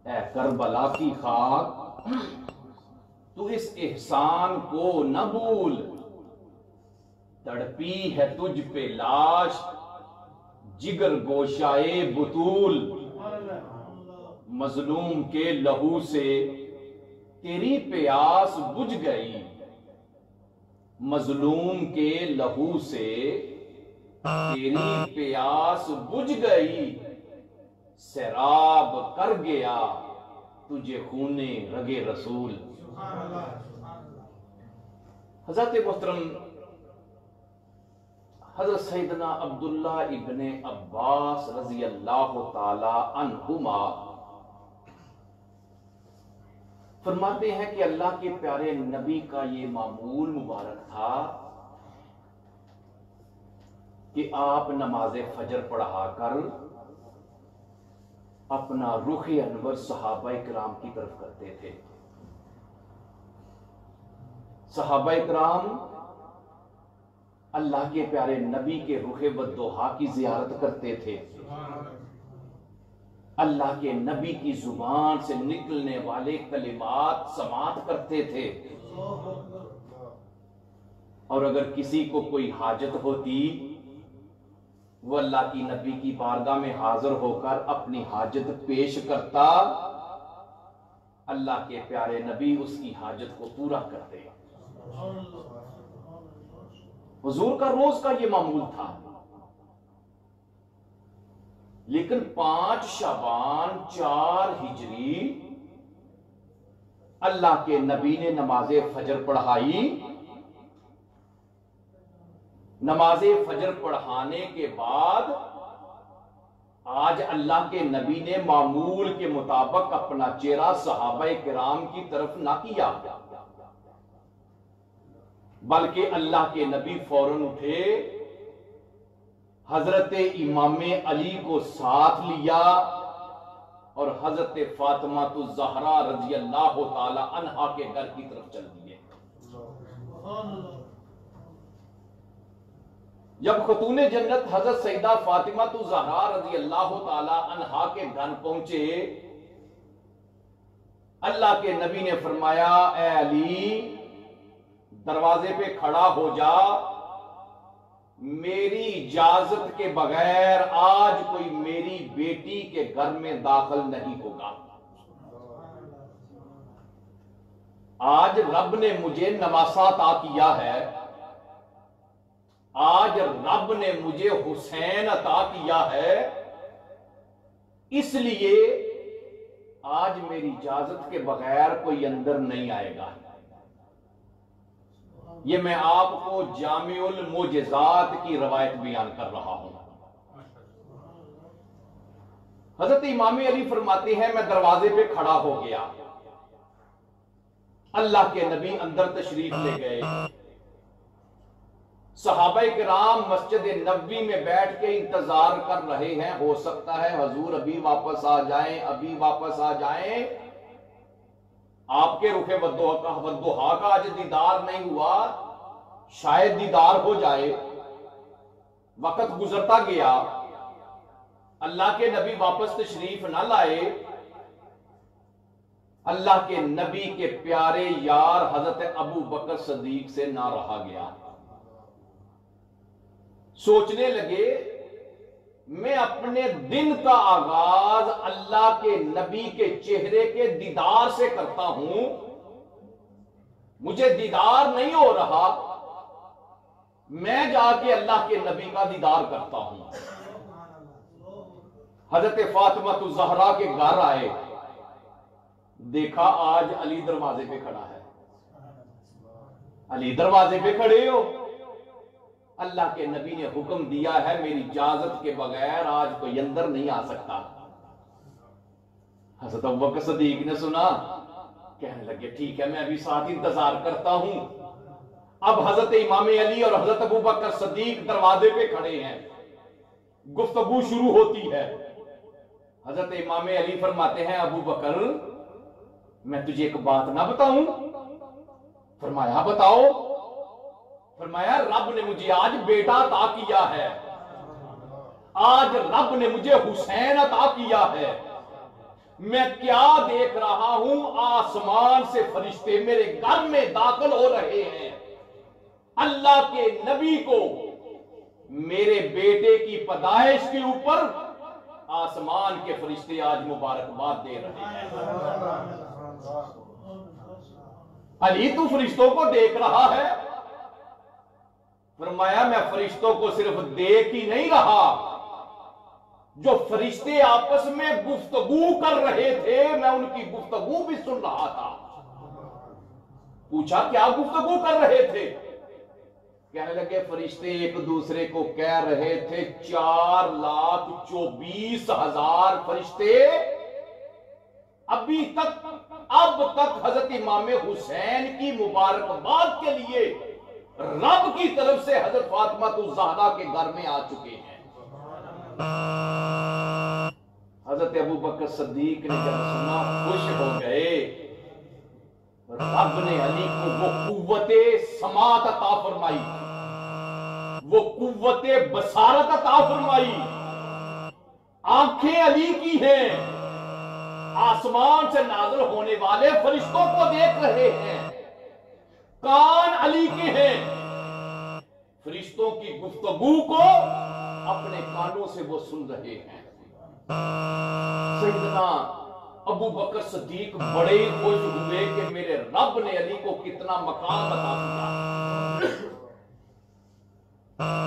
اے کربلا کی خاک تو اس احسان کو نہ بھول، تڑپی ہے تجھ پہ لاش جگر گوشائے بطول، مظلوم کے لہو سے تیری پیاس بجھ گئی، مظلوم کے لہو سے تیری پیاس بجھ گئی، سیراب کر گیا تجھے خون رگے رسول۔ حضرت محترم حضرت سیدنا عبداللہ ابن عباس رضی اللہ تعالی عنہما فرماتے ہیں کہ اللہ کے پیارے نبی کا یہ معمول مبارک تھا کہ آپ نماز فجر پڑھا کر اپنا رخ انور صحابہ کرام کی طرف کرتے تھے۔ صحابہ کرام اللہ کے پیارے نبی کے رخ والضحیٰ کی زیارت کرتے تھے، اللہ کے نبی کی زبان سے نکلنے والے کلمات سماعت کرتے تھے، اور اگر کسی کو کوئی حاجت ہوتی وہ اللہ کی نبی کی بارگاہ میں حاضر ہو کر اپنی حاجت پیش کرتا، اللہ کے پیارے نبی اس کی حاجت کو پورا کرتے۔ حضور کا روز کا یہ معمول تھا، لیکن 5 شعبان 4 ہجری اللہ کے نبی نے نماز فجر پڑھائی۔ نماز فجر پڑھانے کے بعد آج اللہ کے نبی نے معمول کے مطابق اپنا چہرہ صحابہ کرام کی طرف نہ کیا، بلکہ اللہ کے نبی فوراً اٹھے، حضرت امام علی کو ساتھ لیا اور حضرت فاطمہ الزہرا رضی اللہ تعالی عنہا کے گھر کی طرف چل دیے۔ جب خاتون جنت حضرت سیدہ فاطمہ الزہرا رضی اللہ تعالی عنہا کے گھر پہنچے، اللہ کے نبی نے فرمایا اے علی دروازے پہ کھڑا ہو جا، میری اجازت کے بغیر آج کوئی میری بیٹی کے گھر میں داخل نہیں ہوگا۔ آج رب نے مجھے نواسا عطا کیا ہے، آج رب نے مجھے حسین عطا کیا ہے، اس لیے آج میری اجازت کے بغیر کوئی اندر نہیں آئے گا۔ یہ میں آپ کو جامع المعجزات کی روایت بیان کر رہا ہوں۔ حضرت امام علی فرماتے ہیں میں دروازے پہ کھڑا ہو گیا، اللہ کے نبی اندر تشریف لے گئے، صحابہ کرام مسجد نبوی میں بیٹھ کے انتظار کر رہے ہیں، ہو سکتا ہے حضور ابھی واپس آ جائیں، ابھی واپس آ جائیں، آپ کے رخ والضحیٰ کا آج دیدار نہیں ہوا، شاید دیدار ہو جائے۔ وقت گزرتا گیا، اللہ کے نبی واپس تشریف نہ لائے۔ اللہ کے نبی کے پیارے یار حضرت ابو بکر صدیق سے نہ رہا گیا، سوچنے لگے میں اپنے دن کا آغاز اللہ کے نبی کے چہرے کے دیدار سے کرتا ہوں، مجھے دیدار نہیں ہو رہا، میں جا کے اللہ کے نبی کا دیدار کرتا ہوں۔ حضرت فاطمہ الزہرا کے گھر آئے، دیکھا آج علی دروازے پہ کھڑا ہے۔ علی دروازے پہ کھڑے ہو، اللہ کے نبی نے حکم دیا ہے میری اجازت کے بغیر آج کوئی اندر نہیں آ سکتا۔ حضرت ابوبکر صدیق نے سنا، کہنے لگے ٹھیک ہے میں ابھی ساتھ انتظار کرتا ہوں۔ اب حضرت امام علی اور حضرت ابوبکر صدیق دروازے پہ کھڑے ہیں، گفتگو شروع ہوتی ہے۔ حضرت امام علی فرماتے ہیں ابو بکر میں تجھے ایک بات نہ بتاؤں؟ فرمایا بتاؤ۔ فرمایا رب نے مجھے آج بیٹا عطا کیا ہے، آج رب نے مجھے حسین عطا کیا ہے، میں کیا دیکھ رہا ہوں؟ آسمان سے فرشتے میرے گھر میں داخل ہو رہے ہیں۔ اللہ کے نبی کو میرے بیٹے کی پیدائش کے اوپر آسمان کے فرشتے آج مبارکباد دے رہے ہیں۔ علی تو فرشتوں کو دیکھ رہا ہے؟ فرمایا میں فرشتوں کو صرف دیکھ ہی نہیں رہا، جو فرشتے آپس میں گفتگو کر رہے تھے میں ان کی گفتگو بھی سن رہا تھا۔ پوچھا کیا گفتگو کر رہے تھے؟ کہنے لگے فرشتے ایک دوسرے کو کہہ رہے تھے 4,24,000 فرشتے اب تک حضرت امام حسین کی مبارکباد کے لیے رب کی طرف سے حضرت فاطمہ الزہرا کے گھر میں آ چکے ہیں۔ حضرت ابو بکر صدیق نے جب سنا خوش ہو گئے۔ رب نے علی کو وہ قوت سماعت عطا فرمائی، وہ قوت بصارت عطا فرمائی۔ آنکھیں علی کی ہیں، آسمان سے نازل ہونے والے فرشتوں کو دیکھ رہے ہیں۔ کان علی کے ہیں، فرشتوں کی گفتگو کو اپنے کانوں سے وہ سن رہے ہیں۔ سیدنا ابو بکر صدیق بڑے خوش ہوئے کہ میرے رب نے علی کو کتنا مقام عطا کیا۔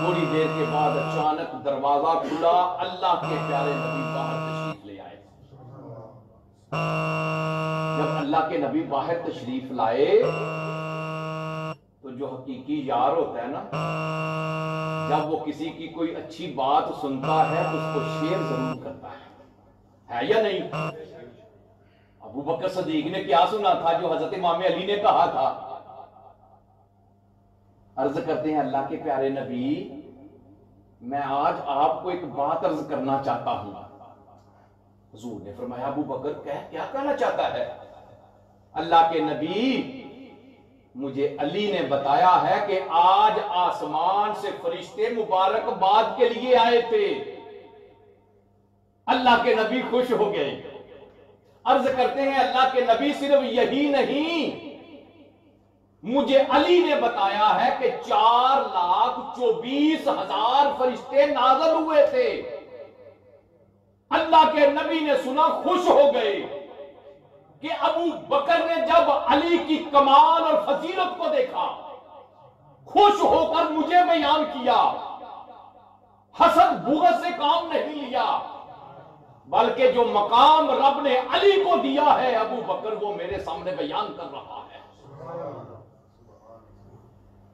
تھوڑی دیر کے بعد اچانک دروازہ کھلا، اللہ کے پیارے نبی باہر تشریف لے آئے۔ جب اللہ کے نبی باہر تشریف لائے تو جو حقیقی یار ہوتا ہے نا، جب وہ کسی کی کوئی اچھی بات سنتا ہے اس کو شیئر ضرور کرتا ہے یا نہیں؟ ابو بکر صدیق نے کیا سنا تھا جو حضرت امام علی نے کہا تھا؟ عرض کرتے ہیں اللہ کے پیارے نبی، میں آج آپ کو ایک بات عرض کرنا چاہتا ہوں۔ حضور نے فرمایا ابو بکر کیا کہنا چاہتا ہے؟ اللہ کے نبی، مجھے علی نے بتایا ہے کہ آج آسمان سے فرشتے مبارکباد کے لیے آئے تھے۔ اللہ کے نبی خوش ہو گئے۔ عرض کرتے ہیں اللہ کے نبی صرف یہی نہیں، مجھے علی نے بتایا ہے کہ 4,24,000 فرشتے نازل ہوئے تھے۔ اللہ کے نبی نے سنا، خوش ہو گئے کہ ابو بکر نے جب علی کی کمال اور فضیلت کو دیکھا، خوش ہو کر مجھے بیان کیا۔ حسد بغض سے کام نہیں لیا، بلکہ جو مقام رب نے علی کو دیا ہے ابو بکر وہ میرے سامنے بیان کر رہا ہے۔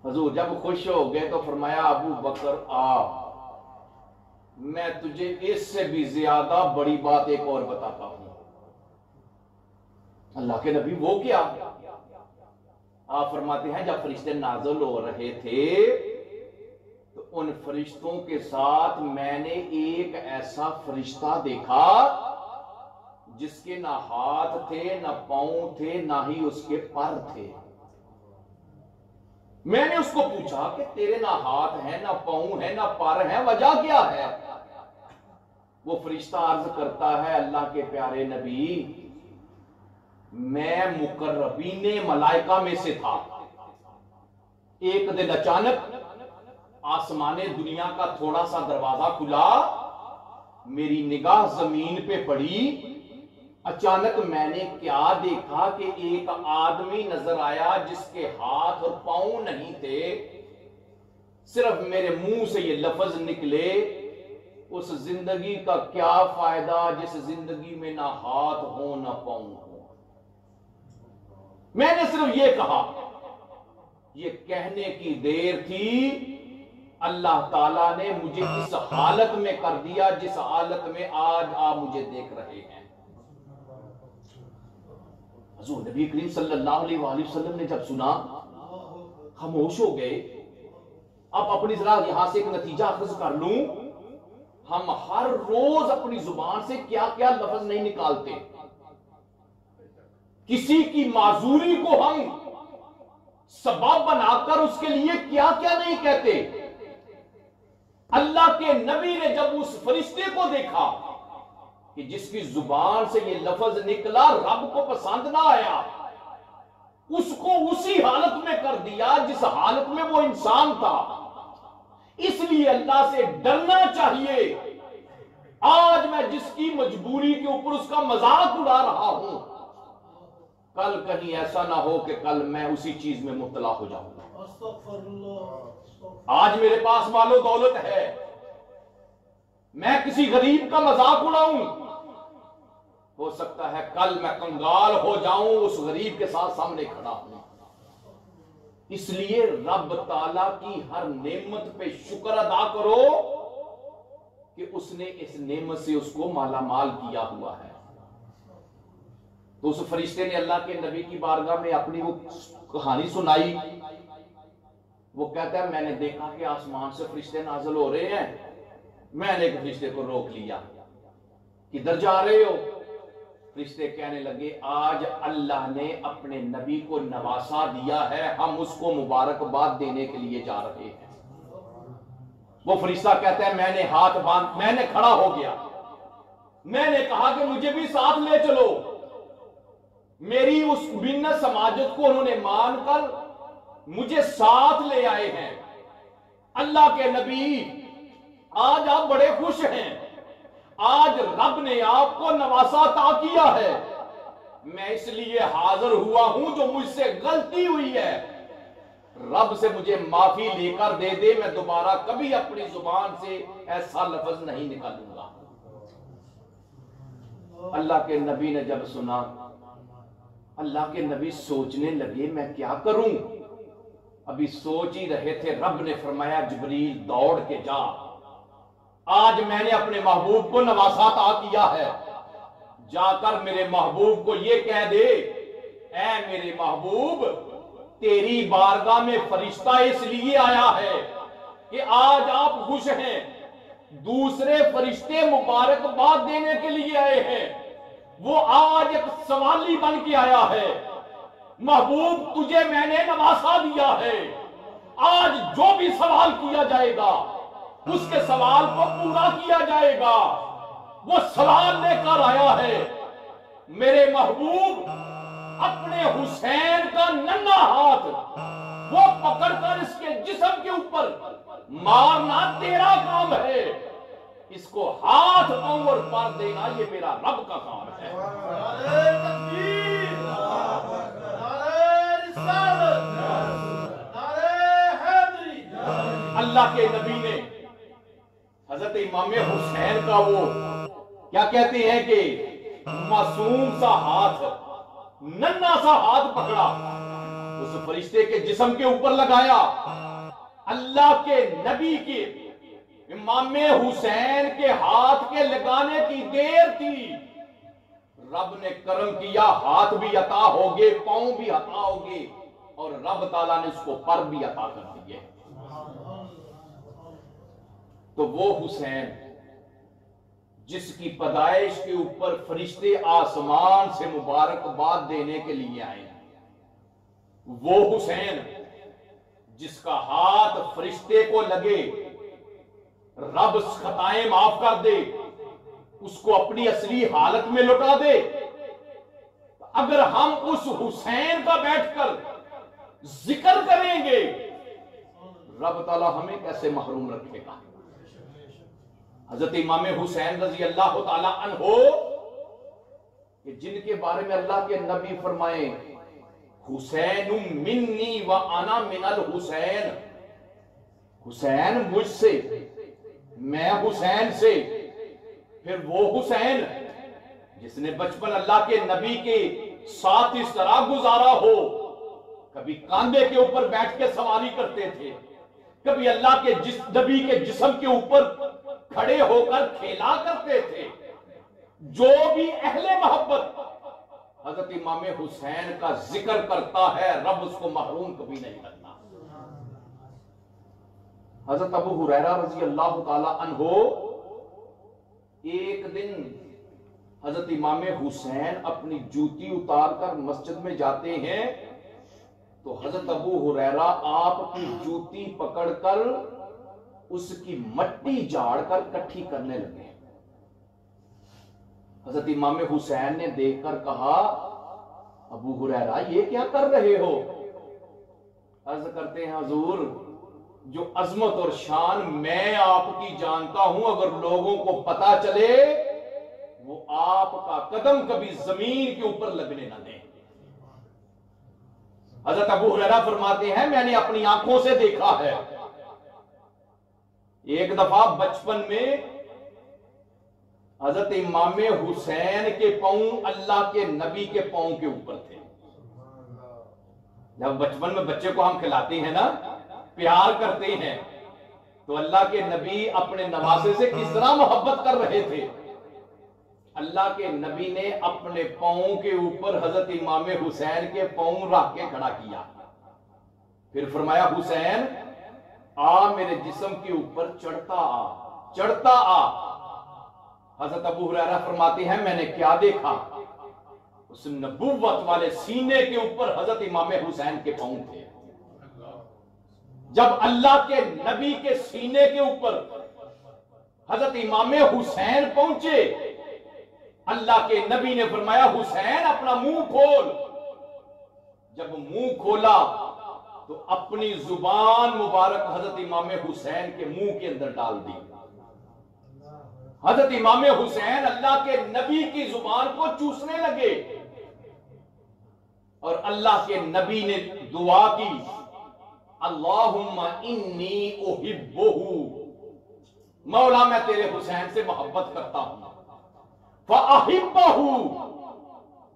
حضور جب خوش ہو گئے تو فرمایا ابو بکر آ، میں تجھے اس سے بھی زیادہ بڑی بات ایک اور بتاتا ہوں۔ اللہ کے نبی وہ کیا؟ آپ فرماتے ہیں جب فرشتے نازل ہو رہے تھے تو ان فرشتوں کے ساتھ میں نے ایک ایسا فرشتہ دیکھا جس کے نہ ہاتھ تھے نہ پاؤں تھے نہ ہی اس کے پر تھے۔ میں نے اس کو پوچھا کہ تیرے نہ ہاتھ ہیں نہ پاؤں ہیں نہ پر ہیں، وجہ کیا ہے؟ وہ فرشتہ عرض کرتا ہے اللہ کے پیارے نبی، میں مقربین ملائکہ میں سے تھا۔ ایک دن اچانک آسمان دنیا کا تھوڑا سا دروازہ کھلا، میری نگاہ زمین پہ پڑی، اچانک میں نے کیا دیکھا کہ ایک آدمی نظر آیا جس کے ہاتھ اور پاؤں نہیں تھے، صرف میرے منہ سے یہ لفظ نکلے، اس زندگی کا کیا فائدہ جس زندگی میں نہ ہاتھ ہو نہ پاؤں ہو۔ میں نے صرف یہ کہا، یہ کہنے کی دیر تھی، اللہ تعالیٰ نے مجھے اس حالت میں کر دیا جس حالت میں آج آپ مجھے دیکھ رہے ہیں۔ حضور نبی کریم صلی اللہ علیہ وآلہ وسلم نے جب سنا خاموش ہو گئے۔ اب اپنی ذرا یہاں سے ایک نتیجہ اخذ کر لوں، ہم ہر روز اپنی زبان سے کیا کیا لفظ نہیں نکالتے، کسی کی معذوری کو ہم سبب بنا کر اس کے لیے کیا کیا نہیں کہتے۔ اللہ کے نبی نے جب اس فرشتے کو دیکھا کہ جس کی زبان سے یہ لفظ نکلا رب کو پسند نہ آیا، اس کو اسی حالت میں کر دیا جس حالت میں وہ انسان تھا۔ اس لیے اللہ سے ڈرنا چاہیے۔ آج میں جس کی مجبوری کے اوپر اس کا مذاق اڑا رہا ہوں، کل کہیں ایسا نہ ہو کہ کل میں اسی چیز میں مبتلا ہو جاؤں گا۔ آج میرے پاس مال و دولت ہے، میں کسی غریب کا مذاق اڑاؤں، ہو سکتا ہے کل میں کنگال ہو جاؤں، اس غریب کے ساتھ سامنے کھڑا ہوں۔ اس لیے رب تعالیٰ کی ہر نعمت پہ شکر ادا کرو کہ اس نے اس نعمت سے اس کو مالا مال کیا ہوا ہے۔ تو اس فرشتے نے اللہ کے نبی کی بارگاہ میں اپنی وہ کہانی سنائی۔ وہ کہتا ہے میں نے دیکھا کہ آسمان سے فرشتے نازل ہو رہے ہیں، میں نے ایک فرشتے کو روک لیا، کدھر جا رہے ہو؟ فرشتے کہنے لگے آج اللہ نے اپنے نبی کو نواسا دیا ہے، ہم اس کو مبارکباد دینے کے لیے جا رہے ہیں۔ وہ فرشتہ کہتا ہے میں نے ہاتھ باندھ، میں نے کھڑا ہو گیا، میں نے کہا کہ مجھے بھی ساتھ لے چلو۔ میری اس منت سماجت کو انہوں نے مان کر مجھے ساتھ لے آئے ہیں۔ اللہ کے نبی آج آپ بڑے خوش ہیں، آج رب نے آپ کو نواسا عطا کیا ہے، میں اس لیے حاضر ہوا ہوں، جو مجھ سے غلطی ہوئی ہے رب سے مجھے معافی لے کر دے دے، میں دوبارہ کبھی اپنی زبان سے ایسا لفظ نہیں نکالوں گا۔ اللہ کے نبی نے جب سنا، اللہ کے نبی سوچنے لگے میں کیا کروں۔ ابھی سوچ ہی رہے تھے، رب نے فرمایا جبریل دوڑ کے جا، آج میں نے اپنے محبوب کو نواسا عطا کیا ہے، جا کر میرے محبوب کو یہ کہہ دے اے میرے محبوب تیری بارگاہ میں فرشتہ اس لیے آیا ہے کہ آج آپ خوش ہیں، دوسرے فرشتے مبارکباد دینے کے لیے آئے ہیں، وہ آج ایک سوالی بن کے آیا ہے، محبوب تجھے میں نے نواسا دیا ہے، آج جو بھی سوال کیا جائے گا اس کے سوال کو پورا کیا جائے گا۔ وہ سوال لے کر آیا ہے، میرے محبوب اپنے حسین کا ننھا ہاتھ وہ پکڑ کر اس کے جسم کے اوپر مارنا تیرا کام ہے، اس کو ہاتھ پاؤں اور پر دینا یہ میرا رب کا کام ہے۔ اللہ کے نبی نے حضرت امام حسین کا وہ کیا کہتے ہیں کہ معصوم سا ہاتھ، ننھا سا ہاتھ پکڑا، اس فرشتے کے جسم کے اوپر لگایا۔ اللہ کے نبی کے امام حسین کے ہاتھ کے لگانے کی دیر تھی، رب نے کرم کیا، ہاتھ بھی عطا ہوگے، پاؤں بھی عطا ہوگے، اور رب تعالیٰ نے اس کو پر بھی عطا کر دیے۔ تو وہ حسین جس کی پیدائش کے اوپر فرشتے آسمان سے مبارکباد دینے کے لیے آئے ہیں، وہ حسین جس کا ہاتھ فرشتے کو لگے رب خطائیں معاف کر دے، اس کو اپنی اصلی حالت میں لوٹا دے۔ اگر ہم اس حسین کا بیٹھ کر ذکر کریں گے رب تعالیٰ ہمیں کیسے محروم رکھے گا۔ حضرت امام حسین رضی اللہ تعالیٰ عنہ کہ جن کے بارے میں اللہ کے نبی فرمائے حسین منی و انا من الحسین، حسین مجھ سے، میں حسین سے، پھر وہ حسین جس نے بچپن اللہ کے نبی کے ساتھ اس طرح گزارا ہو، کبھی کاندھے کے اوپر بیٹھ کے سواری کرتے تھے، کبھی اللہ کے نبی کے جسم کے اوپر کھڑے ہو کر کھیلا کرتے تھے۔ جو بھی اہل محبت حضرت امام حسین کا ذکر کرتا ہے رب اس کو محروم کبھی نہیں کرتا۔ حضرت ابو ہریرہ رضی اللہ تعالی عنہ ایک دن حضرت امام حسین اپنی جوتی اتار کر مسجد میں جاتے ہیں تو حضرت ابو ہریرہ آپ کی جوتی پکڑ کر اس کی مٹی جھاڑ کر کٹھی کرنے لگے۔ حضرت امام حسین نے دیکھ کر کہا ابو ہریرہ یہ کیا کر رہے ہو؟ عرض کرتے ہیں حضور جو عظمت اور شان میں آپ کی جانتا ہوں اگر لوگوں کو پتا چلے وہ آپ کا قدم کبھی زمین کے اوپر لگنے نہ دیں۔ حضرت ابو ہریرہ فرماتے ہیں میں نے اپنی آنکھوں سے دیکھا ہے، ایک دفعہ بچپن میں حضرت امام حسین کے پاؤں اللہ کے نبی کے پاؤں کے اوپر تھے۔ جب بچپن میں بچے کو ہم کھلاتے ہیں نا، پیار کرتے ہیں، تو اللہ کے نبی اپنے نواسے سے کس طرح محبت کر رہے تھے۔ اللہ کے نبی نے اپنے پاؤں کے اوپر حضرت امام حسین کے پاؤں رکھ کے کھڑا کیا، پھر فرمایا حسین آ میرے جسم کے اوپر چڑھتا آ، چڑھتا آ۔ حضرت ابو ہریرہ فرماتے ہیں میں نے کیا دیکھا، اس نبوت والے سینے کے اوپر حضرت امام حسین کے پاؤں تھے۔ جب اللہ کے نبی کے سینے کے اوپر حضرت امام حسین پہنچے، اللہ کے نبی نے فرمایا حسین اپنا منہ کھول۔ جب منہ کھولا تو اپنی زبان مبارک حضرت امام حسین کے منہ کے اندر ڈال دی۔ حضرت امام حسین اللہ کے نبی کی زبان کو چوسنے لگے، اور اللہ کے نبی نے دعا کی اللہم انی احبہ، مولا میں تیرے حسین سے محبت کرتا ہوں، فاحبہ،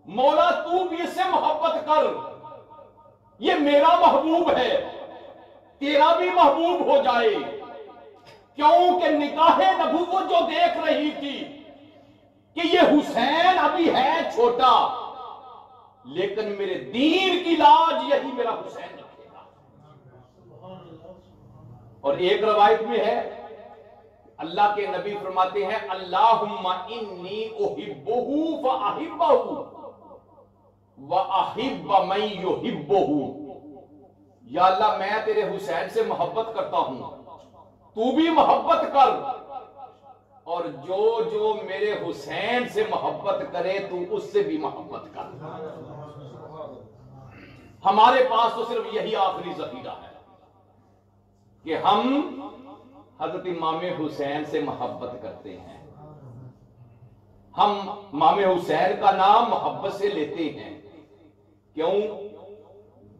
مولا تو بھی اس سے محبت کر، یہ میرا محبوب ہے، تیرا بھی محبوب ہو جائے۔ کیونکہ نکاح نبوت جو دیکھ رہی تھی کہ یہ حسین ابھی ہے چھوٹا، لیکن میرے دین کی لاج یہی میرا حسین رکھے گا۔ اور ایک روایت میں ہے اللہ کے نبی فرماتے ہیں اللہم انی احبہ فاحبہ واحب من یحبہ، یا اللہ میں تیرے حسین سے محبت کرتا ہوں، تو بھی محبت کر، اور جو جو میرے حسین سے محبت کرے تو اس سے بھی محبت کر۔ ہمارے پاس تو صرف یہی آخری ذخیرہ ہے کہ ہم حضرت امام حسین سے محبت کرتے ہیں، ہم امام حسین کا نام محبت سے لیتے ہیں۔ کیوں؟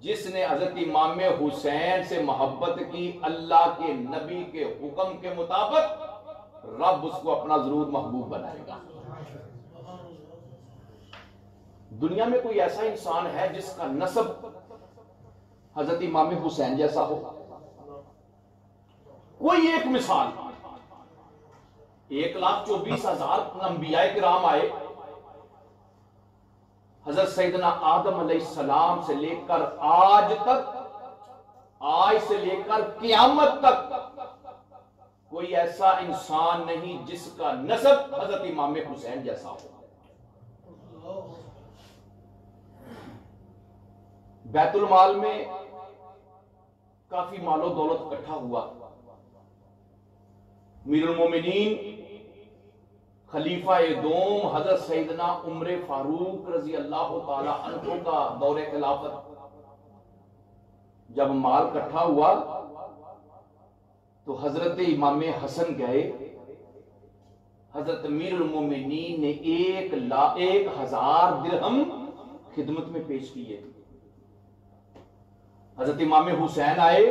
جس نے حضرت امام حسین سے محبت کی اللہ کے نبی کے حکم کے مطابق رب اس کو اپنا ضرور محبوب بنائے گا۔ دنیا میں کوئی ایسا انسان ہے جس کا نسب حضرت امام حسین جیسا ہو؟ کوئی ایک مثال، 1,24,000 انبیاء کرام آئے، حضرت سیدنا آدم علیہ السلام سے لے کر آج تک، آج سے لے کر قیامت تک کوئی ایسا انسان نہیں جس کا نسب حضرت امام حسین جیسا ہو۔ بیت المال میں کافی مال و دولت اکٹھا ہوا، امیر المومنین خلیفہ دوم حضرت سیدنا عمر فاروق رضی اللہ تعالی عنہ کا دور خلافت جب مال اکٹھا ہوا تو حضرت امام حسن گئے، حضرت امیر المومنین نے 1,000 درہم خدمت میں پیش کیے۔ حضرت امام حسین آئے،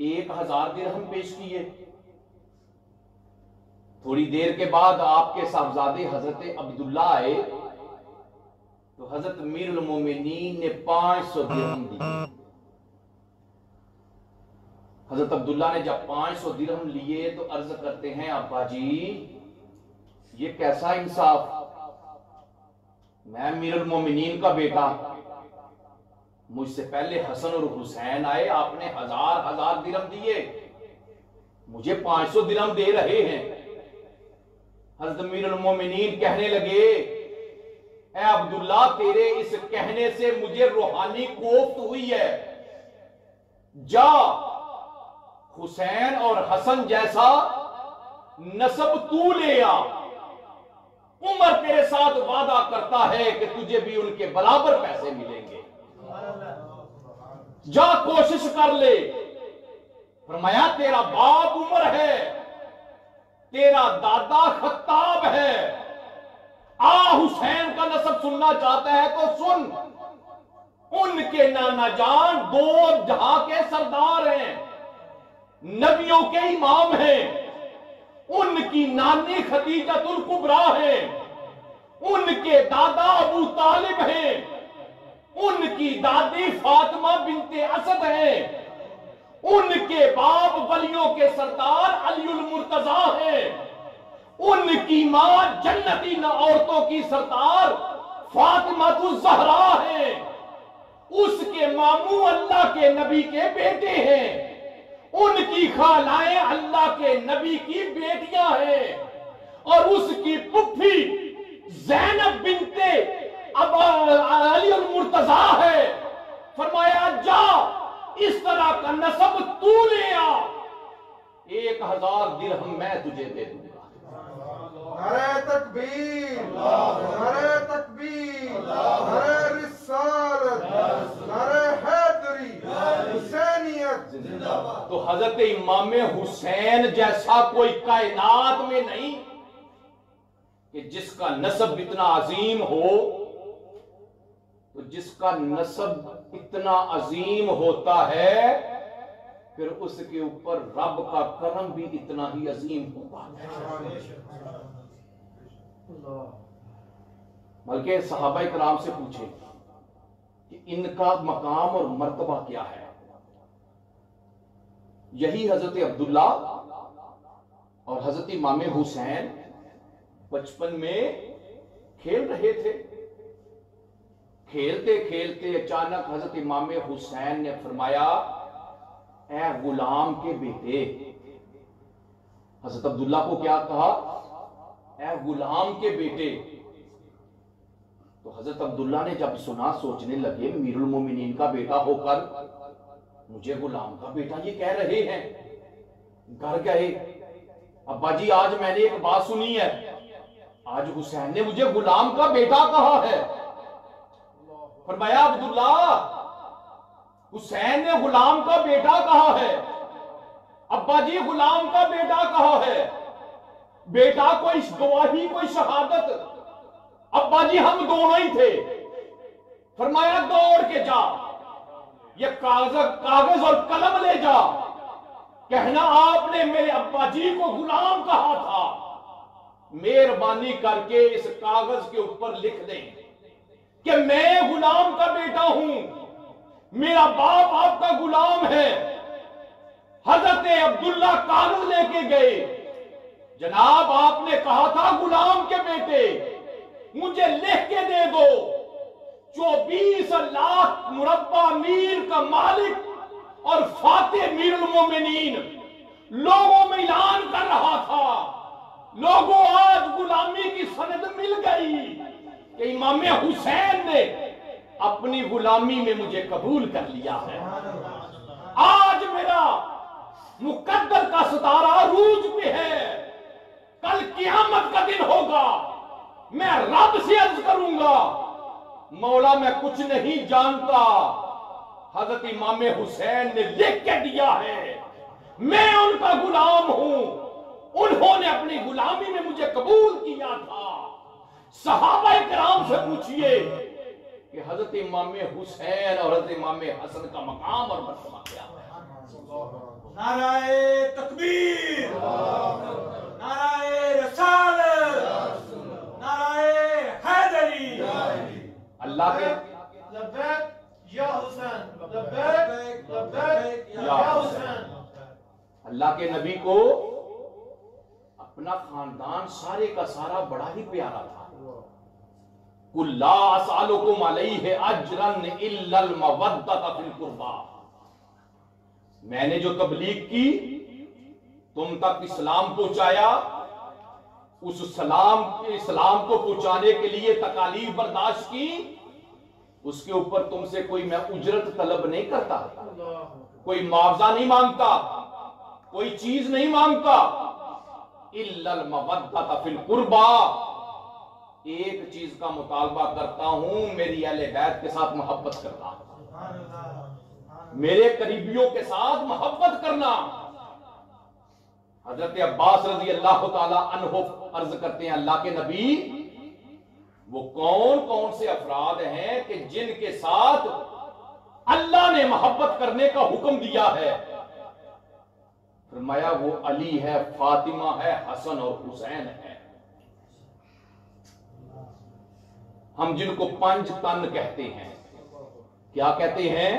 1,000 درہم پیش کیے۔ تھوڑی دیر کے بعد آپ کے صاحبزادے حضرت عبداللہ آئے تو حضرت امیر المومنین نے 500 درہم دی۔ حضرت عبداللہ نے جب 500 درہم لیے تو عرض کرتے ہیں ابا جی یہ کیسا انصاف، میں امیر المومنین کا بیٹا، مجھ سے پہلے حسن اور حسین آئے، آپ نے 1,000 درہم دیے، مجھے 500 درہم دے رہے ہیں۔ حضرت امیر المومنین کہنے لگے اے عبداللہ تیرے اس کہنے سے مجھے روحانی کوفت ہوئی ہے، جا حسین اور حسن جیسا نسب تو لے آ، عمر تیرے ساتھ وعدہ کرتا ہے کہ تجھے بھی ان کے برابر پیسے ملیں گے، جا کوشش کر لے۔ فرمایا تیرا باپ عمر ہے، تیرا دادا خطاب ہے، حسین کا نسب سننا چاہتا ہے تو سن۔ ان کے نانا جان دو جہاں کے سردار ہیں، نبیوں کے امام ہیں، ان کی نانی خدیجۃ الکبریٰ ہے، ان کے دادا ابو طالب ہیں، ان کی دادی فاطمہ بنت اسد ہیں، ان کے باپ ولیوں کے سردار علی المرتضیٰ ہیں، ان کی ماں جنتی عورتوں کی سردار فاطمہ الزہرا ہے، اس کے ماموں اللہ کے نبی کے بیٹے ہیں، ان کی خالائیں اللہ کے نبی کی بیٹیاں ہیں، اور اس کی پھپھی زینب بنت علی المرتضیٰ ہے۔ فرمایا جا اس طرح کا نسب تو لے آ، 1000 درہم میں تجھے دے دوں گا۔ نعرہ تکبیر، نعرہ تکبیر، نعرہ رسالت، نعرہ حیدری، حسینیت۔ تو حضرت امام حسین جیسا کوئی کائنات میں نہیں کہ جس کا نسب اتنا عظیم ہو، تو جس کا نسب اتنا عظیم ہوتا ہے پھر اس کے اوپر رب کا کرم بھی اتنا ہی عظیم ہوگا۔ بلکہ صحابہ کرام سے پوچھیں کہ ان کا مقام اور مرتبہ کیا ہے۔ یہی حضرت عبداللہ اور حضرت امام حسین بچپن میں کھیل رہے تھے، کھیلتے کھیلتے اچانک حضرت امام حسین نے فرمایا اے غلام کے بیٹے۔ حضرت عبداللہ کو کیا کہا؟ اے غلام کے بیٹے۔ تو حضرت عبداللہ نے جب سنا سوچنے لگے امیر المومنین کا بیٹا ہو کر مجھے غلام کا بیٹا یہ کہہ رہے ہیں۔ گھر گئے، ابا جی آج میں نے ایک بات سنی ہے، آج حسین نے مجھے غلام کا بیٹا کہا ہے۔ فرمایا عبداللہ حسین نے غلام کا بیٹا کہا ہے، ابا جی غلام کا بیٹا کہا ہے، بیٹا کوئی گواہی کوئی شہادت؟ ابا جی ہم دونوں ہی تھے۔ فرمایا دوڑ کے جا، یہ کاغذ اور قلم لے جا، کہنا آپ نے میرے ابا جی کو غلام کہا تھا، مہربانی کر کے اس کاغذ کے اوپر لکھ دیں کہ میں غلام کا بیٹا ہوں، میرا باپ آپ کا غلام ہے۔ حضرت عبداللہ کاغذ لے کے گئے، جناب آپ نے کہا تھا غلام کے بیٹے مجھے لکھ کے دے دو، 24 لاکھ مربع میل کا مالک اور فاتح امیر المومنین لوگوں میں اعلان کر رہا تھا، لوگوں آج غلامی کی سند مل گئی کہ امام حسین نے اپنی غلامی میں مجھے قبول کر لیا ہے۔ آج میرا مقدر کا ستارہ عروج پہ ہے، کل قیامت کا دن ہوگا، میں رب سے عرض کروں گا مولا میں کچھ نہیں جانتا، حضرت امام حسین نے لکھ کے دیا ہے، میں ان کا غلام ہوں، انہوں نے اپنی غلامی میں مجھے قبول کیا تھا۔ صحابہ کرام سے پوچھئے کہ حضرت امام حسین اور حضرت امام حسن کا مقام اور مرتبہ کیا ہے۔ نعرہ تکبیر، نعرہ رسالت، نعرہ حیدری۔ اللہ کے لبیک یا حسین، لبیک لبیک یا حسین۔ اللہ کے نبی کو اپنا خاندان سارے کا سارا بڑا ہی پیارا تھا۔ قُلْ لَا أَسْأَلُكُمْ عَلَيْهِ أَجْرًا إِلَّا الْمَوَدَّةَ فِي الْقُرْبَى، میں نے جو تبلیغ کی تم تک اسلام پہنچایا، اس اسلام کو پہنچانے کے لیے تکالیف برداشت کی، اس کے اوپر تم سے کوئی میں اجرت طلب نہیں کرتا، کوئی معاوضہ نہیں مانگتا، کوئی چیز نہیں مانگتا۔ إِلَّا الْمَوَدَّةَ فِي الْقُرْبَى، ایک چیز کا مطالبہ کرتا ہوں، میری اہل بیت کے ساتھ محبت کرنا، میرے قریبیوں کے ساتھ محبت کرنا۔ حضرت عباس رضی اللہ تعالی عنہ عرض کرتے ہیں اللہ کے نبی، وہ کون کون سے افراد ہیں کہ جن کے ساتھ اللہ نے محبت کرنے کا حکم دیا ہے؟ فرمایا وہ علی ہے، فاطمہ ہے، حسن اور حسین ہے۔ ہم جن کو پنج تن کہتے ہیں، کیا کہتے ہیں؟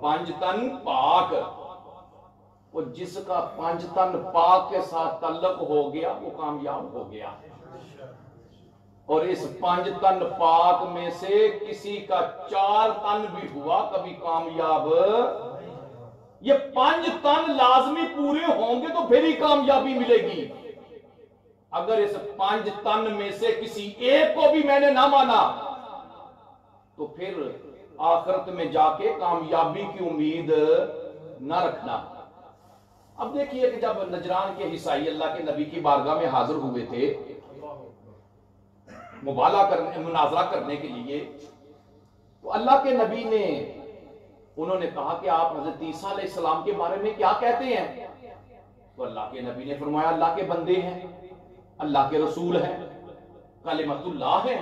پنج تن پاک۔ وہ جس کا پنج تن پاک کے ساتھ تعلق ہو گیا وہ کامیاب ہو گیا، اور اس پنج تن پاک میں سے کسی کا 4 تن بھی ہوا کبھی کامیاب۔ یہ 5 تن لازمی پورے ہوں گے تو پھر ہی کامیابی ملے گی۔ اگر اس 5 تن میں سے کسی ایک کو بھی میں نے نہ مانا تو پھر آخرت میں جا کے کامیابی کی امید نہ رکھنا۔ اب دیکھیے کہ جب نجران کے عیسائی اللہ کے نبی کی بارگاہ میں حاضر ہوئے تھے مناظرہ کرنے کے لیے، تو اللہ کے نبی نے انہوں نے کہا کہ آپ حضرت عیسیٰ علیہ السلام کے بارے میں کیا کہتے ہیں؟ تو اللہ کے نبی نے فرمایا اللہ کے بندے ہیں، اللہ کے رسول ہیں، کلمۃ اللہ ہیں۔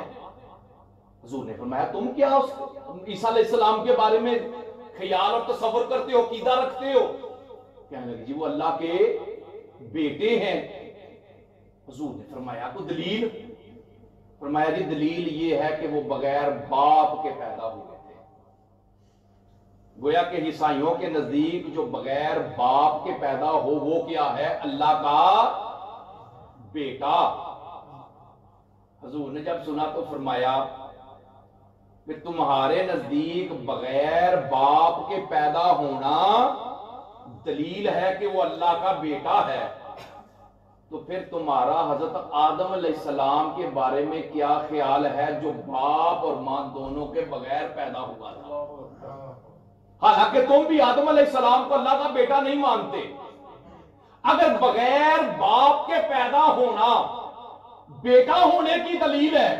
حضور نے فرمایا تم کیا عیسیٰ علیہ السلام کے بارے میں خیال اور تصور کرتے ہو، عقیدہ رکھتے ہو؟ کہنے لگے جی وہ اللہ کے بیٹے ہیں۔ حضور نے فرمایا تو دلیل؟ فرمایا جی دلیل یہ ہے کہ وہ بغیر باپ کے پیدا ہوئے تھے۔ گویا کہ عیسائیوں کے نزدیک جو بغیر باپ کے پیدا ہو وہ کیا ہے؟ اللہ کا بیٹا۔ حضور نے جب سنا تو فرمایا کہ تمہارے نزدیک بغیر باپ کے پیدا ہونا دلیل ہے کہ وہ اللہ کا بیٹا ہے، تو پھر تمہارا حضرت آدم علیہ السلام کے بارے میں کیا خیال ہے جو باپ اور ماں دونوں کے بغیر پیدا ہوا تھا؟ حالانکہ تم بھی آدم علیہ السلام کو اللہ کا بیٹا نہیں مانتے۔ اگر بغیر باپ کے پیدا ہونا بیٹا ہونے کی دلیل ہے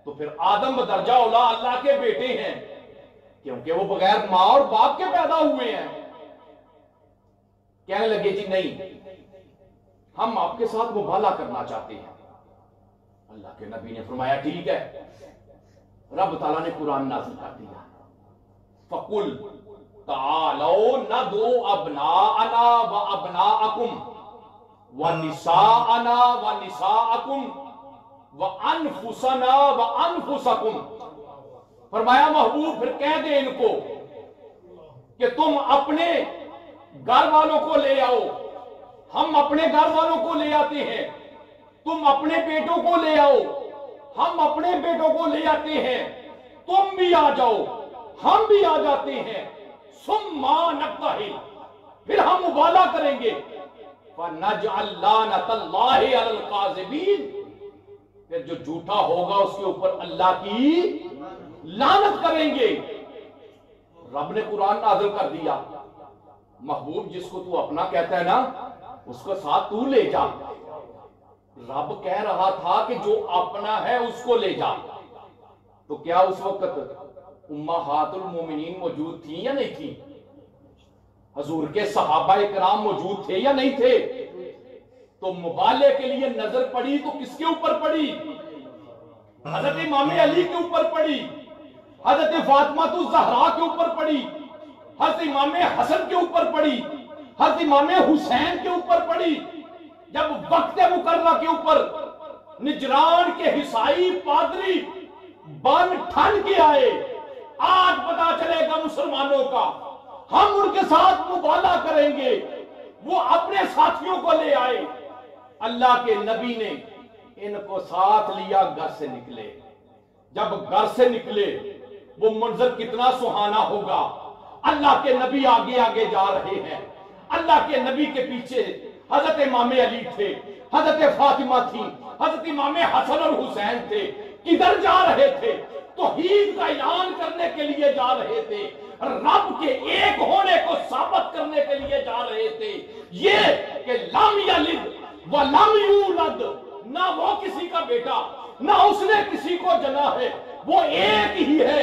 تو پھر آدم بدرجہ اولا اللہ کے بیٹے ہیں، کیونکہ وہ بغیر ماں اور باپ کے پیدا ہوئے ہیں۔ کہنے لگے جی نہیں، ہم آپ کے ساتھ مبالغہ کرنا چاہتے ہیں۔ اللہ کے نبی نے فرمایا ٹھیک ہے۔ رب تعالیٰ نے قرآن نازل کر دیا، فَقُلْ تَعَالَوْا نَدْعُ أَبْنَاءَنَا وَأَبْنَاءَكُمْ وَنِسَاءَنَا وَنِسَاءَكُمْ وَأَنفُسَنَا وَأَنفُسَكُمْ۔ فرمایا محبوب پھر کہہ دے ان کو کہ تم اپنے گھر والوں کو لے آؤ، ہم اپنے گھر والوں کو لے آتے ہیں، تم اپنے بیٹوں کو لے آؤ، ہم اپنے بیٹوں کو لے آتے ہیں، تم بھی آ جاؤ، ہم بھی آ جاتے ہیں، ثم نبتہل، پھر ہم مبالغہ کریں گے، فَنَجْعَلْ لَعْنَتَ اللَّهِ عَلَى الْكَاذِبِينَ، پھر جو جھوٹا ہوگا اس کے اوپر اللہ کی لعنت کریں گے۔ رب نے قرآن نازل کر دیا، محبوب جس کو تو اپنا کہتا ہے نا اس کو ساتھ تو لے جا۔ رب کہہ رہا تھا کہ جو اپنا ہے اس کو لے جا، تو کیا اس وقت امہات المومنین موجود تھیں یا نہیں تھیں؟ حضور کے صحابہ اکرام موجود تھے یا نہیں تھے؟ تو مبالغے کے لیے نظر پڑی تو کس کے اوپر پڑی؟ حضرت امام علی کے اوپر پڑی، حضرت فاطمہ الزہرا کے اوپر پڑی، حضرت امام حسن کے اوپر پڑی، حضرت امام حسین کے اوپر پڑی۔ جب وقت مقررہ کے اوپر نجران کے عیسائی پادری بن ٹھن کے آئے، آج پتا چلے گا مسلمانوں کا، ہم ان کے ساتھ مبالغہ کریں گے، وہ اپنے ساتھیوں کو لے آئے۔ اللہ کے نبی نے ان کو ساتھ لیا، گھر سے نکلے۔ جب گھر سے نکلے وہ منظر کتنا سہانا ہوگا۔ اللہ کے نبی آگے آگے جا رہے ہیں، اللہ کے نبی کے پیچھے حضرت امام علی تھے، حضرت فاطمہ تھی، حضرت امام حسن اور حسین تھے۔ کدھر جا رہے تھے؟ توحید کا اعلان کرنے کے لیے جا رہے تھے، رب کے ایک ہونے کو ثابت کرنے کے لیے جا رہے تھے۔ یہ کہ لم یلد ولم یولد نہ وہ کسی کا بیٹا نہ اس نے کسی کو جنا ہے، وہ ایک ہی ہے۔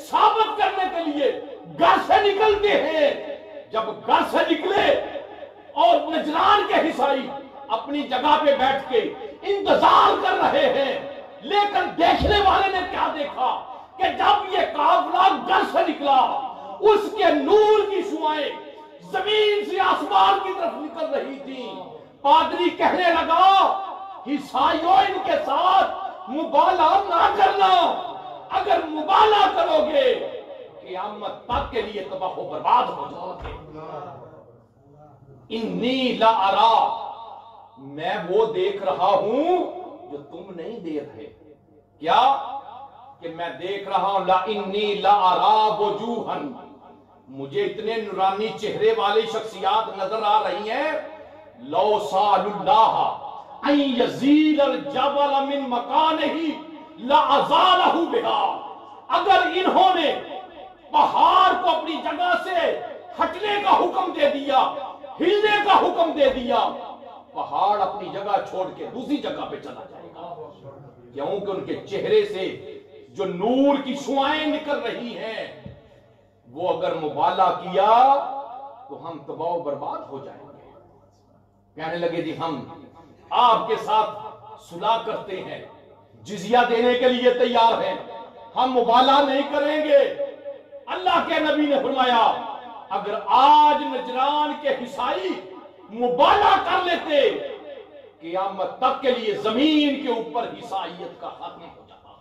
ثابت کرنے کے لیے گھر سے نکلتے ہیں، جب گھر سے نکلے اور نجران کے عیسائی اپنی جگہ پہ بیٹھ کے انتظار کر رہے ہیں، لیکن دیکھنے والے نے کیا دیکھا کہ جب یہ قافلہ گھر سے نکلا اس کے نور کی شعائیں زمین سے آسمان کی طرف نکل رہی تھی۔ پادری کہنے لگا عیسائیوں ان کے ساتھ مبالغہ نہ کرنا، اگر مبالغہ کرو گے قیامت تک کے لیے تباہ و برباد ہو جاؤ گے۔ انی لا ارا، میں وہ دیکھ رہا ہوں جو تم نہیں دیکھ رہے۔ کیا کہ میں دیکھ رہا ہوں لا انی لا ارا وجوہن، مجھے اتنے نورانی چہرے والی شخصیات نظر آ رہی ہیں۔ لو سال اللہ ان یزیل الجبل من مکانہ لازالہ بہا، اگر انہوں نے پہاڑ کو اپنی جگہ سے ہٹنے کا حکم دے دیا، ہلنے کا حکم دے دیا، پہاڑ اپنی جگہ چھوڑ کے دوسری جگہ پہ چلا جائے گا، کیونکہ ان کے چہرے سے جو نور کی شعائیں نکل رہی ہیں، وہ اگر مبالغہ کیا تو ہم تباہ و برباد ہو جائیں گے۔ کہنے لگے جی ہم آپ کے ساتھ صلح کرتے ہیں، جزیہ دینے کے لیے تیار ہیں، ہم مبالغہ نہیں کریں گے۔ اللہ کے نبی نے فرمایا اگر آج نجران کے عیسائی مبالغہ کر لیتے قیامت تک کے لیے زمین کے اوپر عیسائیت کا خاتمہ ہو جاتا۔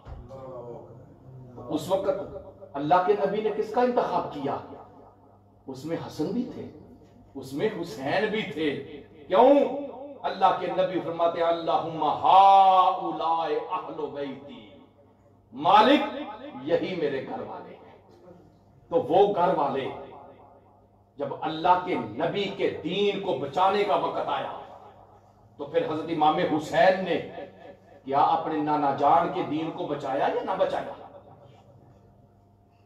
اس وقت اللہ کے نبی نے کس کا انتخاب کیا؟ اس میں حسن بھی تھے، اس میں حسین بھی تھے۔ کیوں؟ اللہ کے نبی فرماتے ہیں اللہم ہؤلاء اہل بیتی، مالک یہی میرے گھر والے ہیں۔ تو وہ گھر والے جب اللہ کے نبی کے دین کو بچانے کا وقت آیا تو پھر حضرت امام حسین نے کیا اپنے نانا جان کے دین کو بچایا یا نہ بچایا؟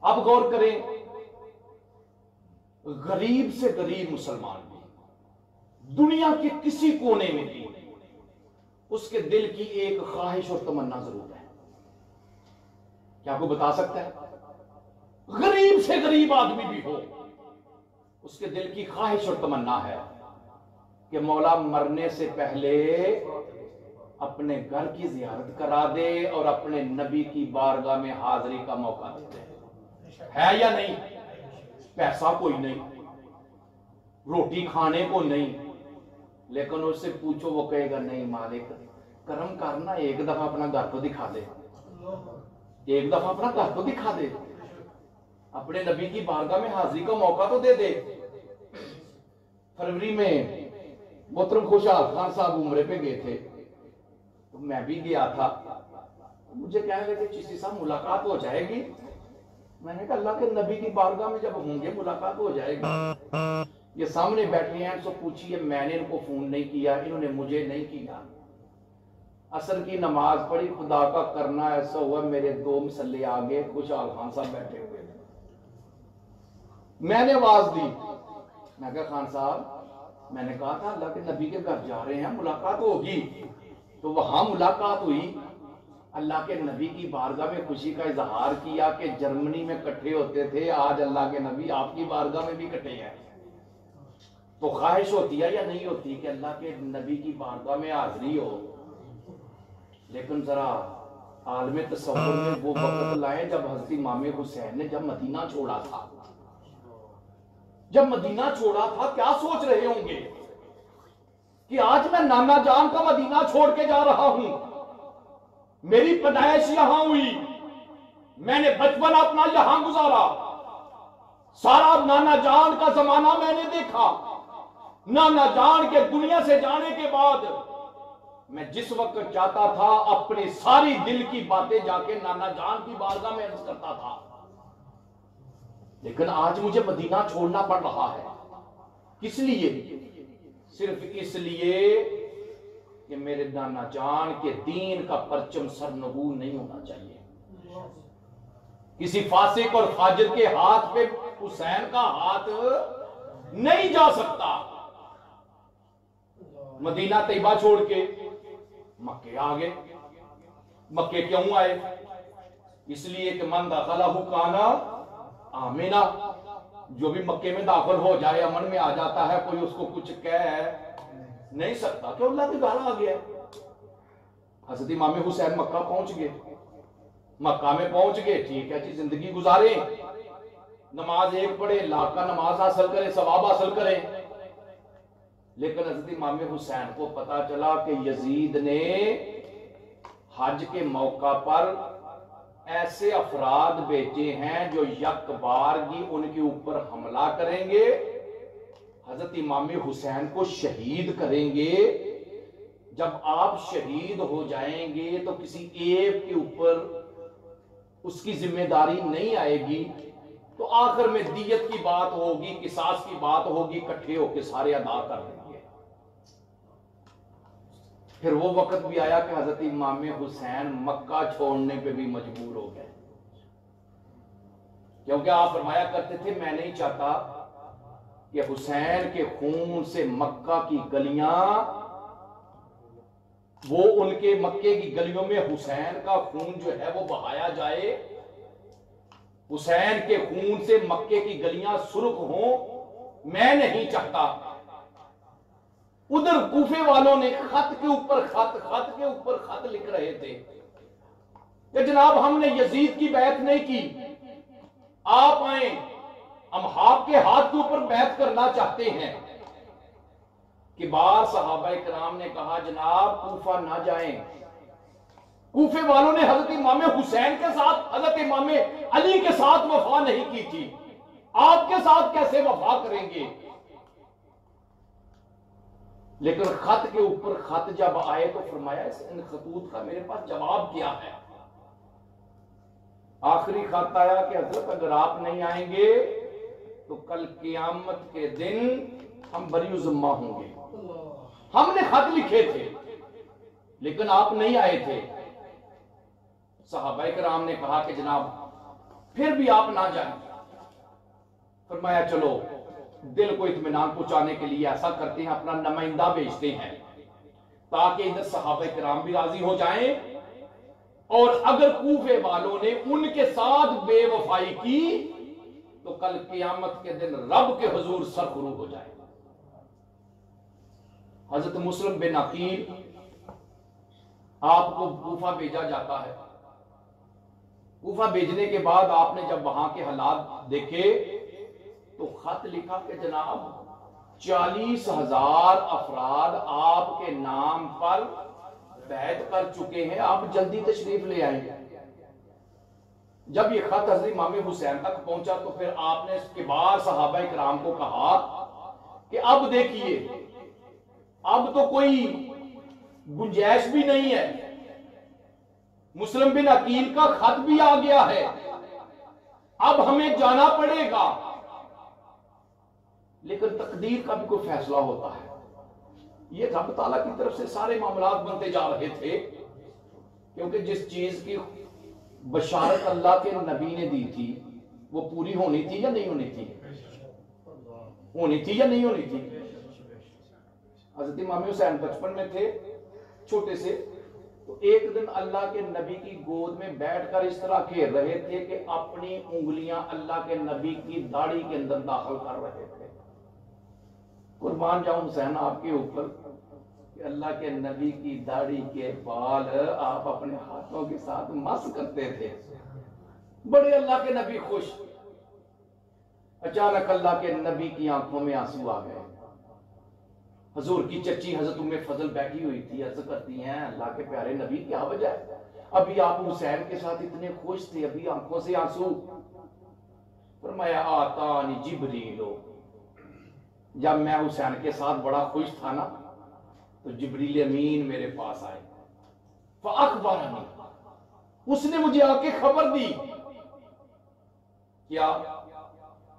اب غور کریں، غریب سے غریب مسلمان بھی دنیا کے کسی کونے میں بھی اس کے دل کی ایک خواہش اور تمنا ضرور ہے۔ کیا کوئی بتا سکتا ہے؟ غریب سے غریب آدمی بھی ہو، اس کے دل کی خواہش اور تمنا ہے کہ مولا مرنے سے پہلے اپنے گھر کی زیارت کرا دے اور اپنے نبی کی بارگاہ میں حاضری کا موقع دے دے۔ ہے یا نہیں؟ پیسہ کوئی نہیں، روٹی کھانے کو نہیں، لیکن اس سے پوچھو وہ کہے گا نہیں مالک کرم کرنا، ایک دفعہ اپنا گھر تو دکھا دے، ایک دفعہ اپنا گھر تو دکھا دے، اپنے نبی کی بارگاہ میں حاضری کا موقع تو دے دے۔ فروری میں محترم خوشحال خان صاحب عمرے پہ گئے تھے، تو میں بھی گیا تھا، مجھے کہنے لگے چشتی صاحب ملاقات ہو جائے گی؟ میں نے کہا اللہ کے نبی کی بارگاہ میں جب ہوں گے ملاقات ہو جائے گی۔ یہ سامنے بیٹھے ہیں، تو پوچھئے میں نے ان کو فون نہیں کیا، انہوں نے مجھے نہیں کیا۔ عصر کی نماز پڑھی، خدا کا کرنا ایسا ہوا میرے دو مسلے آگے خوشحال خان صاحب بیٹھے ہوئے، میں نے آواز دی، میں کہا خان صاحب میں نے کہا تھا اللہ کے نبی کے گھر جا رہے ہیں ملاقات ہوگی، تو وہاں ملاقات ہوئی۔ اللہ کے نبی کی بارگاہ میں خوشی کا اظہار کیا کہ جرمنی میں کٹھے ہوتے تھے، آج اللہ کے نبی آپ کی بارگاہ میں بھی کٹھے ہیں۔ تو خواہش ہوتی ہے یا نہیں ہوتی کہ اللہ کے نبی کی بارگاہ میں حاضری ہو؟ لیکن ذرا عالم تصور میں وہ وقت لائیں جب حضرت امام حسین نے جب مدینہ چھوڑا تھا، جب مدینہ چھوڑا تھا کیا سوچ رہے ہوں گے کہ آج میں نانا جان کا مدینہ چھوڑ کے جا رہا ہوں، میری پیدائش یہاں ہوئی، میں نے بچپن اپنا یہاں گزارا، سارا نانا جان کا زمانہ میں نے دیکھا، نانا جان کے دنیا سے جانے کے بعد میں جس وقت چاہتا تھا اپنی ساری دل کی باتیں جا کے نانا جان کی بارگاہ میں عرض کرتا تھا، لیکن آج مجھے مدینہ چھوڑنا پڑ رہا ہے۔ کس لیے؟ صرف اس لیے کہ میرے نانا جان کے دین کا پرچم سرنگو نہیں ہونا چاہیے۔ کسی فاسق اور فاجر کے ہاتھ پہ حسین کا ہاتھ نہیں جا سکتا۔ مدینہ طیبہ چھوڑ کے مکے آ گئے. مکے کیوں آئے؟ اس لیے کہ من دخلہ کانا آمنا، جو بھی مکے میں داخل ہو جائے امن میں آ جاتا ہے، کوئی اس کو کچھ کہہ نہیں سکتا کہ اللہ کے گھر آ گیا. حضرت امام حسین مکہ پہنچ گئے. مکہ میں پہنچ گئے، ٹھیک ہے جی، زندگی گزاریں، نماز ایک پڑھے، لاکھ کا نماز حاصل کرے، ثواب حاصل کرے. لیکن حضرت امام حسین کو پتا چلا کہ یزید نے حج کے موقع پر ایسے افراد بھیجے ہیں جو یک بارگی ان کے اوپر حملہ کریں گے، حضرت امام حسین کو شہید کریں گے. جب آپ شہید ہو جائیں گے تو کسی ایک کے اوپر اس کی ذمہ داری نہیں آئے گی، تو آخر میں دیت کی بات ہوگی، قصاص کی بات ہوگی، اکٹھے ہو کے سارے ادا کر دیں گے. پھر وہ وقت بھی آیا کہ حضرت امام حسین مکہ چھوڑنے پہ بھی مجبور ہو گئے، کیونکہ آپ فرمایا کرتے تھے میں نہیں چاہتا کہ حسین کے خون سے مکہ کی گلیاں، وہ ان کے مکے کی گلیوں میں حسین کا خون جو ہے وہ بہایا جائے، حسین کے خون سے مکے کی گلیاں سرخ ہوں، میں نہیں چاہتا. ادھر کوفے والوں نے خط کے اوپر خط لکھ رہے تھے کہ جناب ہم نے یزید کی بیعت نہیں کی، آپ آئیں، ہم آپ کے ہاتھ کے اوپر بیعت کرنا چاہتے ہیں. کہ بار صحابہ کرام نے کہا جناب کوفہ نہ جائیں. کوفے والوں نے حضرت امام حسین کے ساتھ، حضرت امام علی کے ساتھ وفا نہیں کی تھی، آپ کے ساتھ کیسے وفا کریں گے؟ لیکن خط کے اوپر خط جب آئے تو فرمایا ان خطوط کا میرے پاس جواب کیا ہے؟ آخری خط آیا کہ حضرت اگر آپ نہیں آئیں گے تو کل قیامت کے دن ہم بری ذمہ ہوں گے. ہم نے خط لکھے تھے لیکن آپ نہیں آئے تھے. صحابہ کرام نے کہا کہ جناب پھر بھی آپ نہ جائیں. فرمایا چلو دل کو اطمینان پہنچانے کے لیے ایسا کرتے ہیں، اپنا نمائندہ بھیجتے ہیں تاکہ ادھر صحابہ کرام بھی راضی ہو جائیں، اور اگر کوفے والوں نے ان کے ساتھ بے وفائی کی تو کل قیامت کے دن رب کے حضور سرخرو ہو جائے. حضرت مسلم بن عقیل آپ کو کوفہ بھیجا جاتا ہے. کوفہ بھیجنے کے بعد آپ نے جب وہاں کے حالات دیکھے تو خط لکھا کہ جناب 40,000 افراد آپ کے نام پر بیعت کر چکے ہیں، آپ جلدی تشریف لے آئیں. جب یہ خط حضرت امام حسین تک پہنچا تو پھر آپ نے اس کے بعد صحابہ کرام کو کہا کہ اب دیکھیے اب تو کوئی گنجائش بھی نہیں ہے، مسلم بن عقیل کا خط بھی آ گیا ہے، اب ہمیں جانا پڑے گا. لیکن تقدیر کا بھی کوئی فیصلہ ہوتا ہے. یہ رب تعالیٰ کی طرف سے سارے معاملات بنتے جا رہے تھے، کیونکہ جس چیز کی بشارت اللہ کے نبی نے دی تھی وہ پوری ہونی تھی یا نہیں ہونی تھی؟ ہونی تھی یا نہیں ہونی تھی؟ حضرت امام حسین بچپن میں تھے چھوٹے سے، تو ایک دن اللہ کے نبی کی گود میں بیٹھ کر اس طرح کھیل رہے تھے کہ اپنی انگلیاں اللہ کے نبی کی داڑھی کے اندر داخل کر رہے تھے. قربان جاؤں حسین آپ کے اوپر کہ اللہ کے نبی کی داڑھی کے بال آپ اپنے ہاتھوں کے ساتھ مس کرتے تھے. بڑے اللہ کے نبی خوش. اچانک اللہ کے نبی کی آنکھوں میں آنسو آ گئے. حضور کی چچی حضرت ام فضل بیٹھی ہوئی تھی، عرض کرتی ہیں اللہ کے پیارے نبی کیا وجہ ہے؟ ابھی آپ حسین کے ساتھ اتنے خوش تھے، ابھی آنکھوں سے آنسو. فرمایا آتانی جبریل، جب میں حسین کے ساتھ بڑا خوش تھا نا تو جبریل امین میرے پاس آئے. فاخبرنی، اس نے مجھے آ کے خبر دی کیا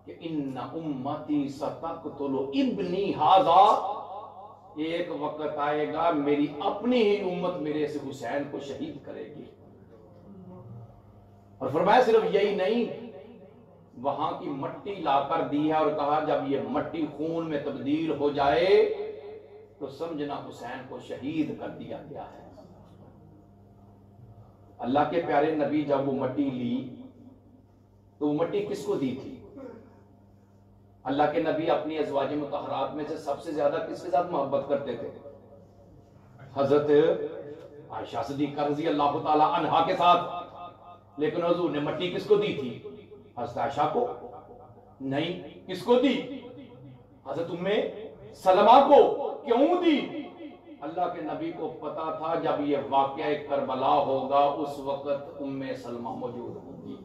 کہ ان امتی ستقتل ابنی ھذا، ایک وقت آئے گا میری اپنی ہی امت میرے سے حسین کو شہید کرے گی. اور فرمایا صرف یہی نہیں، وہاں کی مٹی لا کر دی ہے اور کہا جب یہ مٹی خون میں تبدیل ہو جائے تو سمجھنا حسین کو شہید کر دیا گیا ہے. اللہ کے پیارے نبی جب وہ مٹی لی تو وہ مٹی کس کو دی تھی؟ اللہ کے نبی اپنی ازواج مطہرات میں سے سب سے زیادہ کس کے ساتھ محبت کرتے تھے؟ حضرت عائشہ صدیقہ رضی اللہ تعالی عنہا کے ساتھ۔ لیکن حضور نے مٹی کس کو دی تھی؟ حضرت عائشہ کو نہیں، کس کو دی؟ حضرت ام سلمہ کو۔ کیوں دی؟ اللہ کے نبی کو پتا تھا جب یہ واقعہ کربلا ہوگا اس وقت ام سلمہ موجود ہوگی۔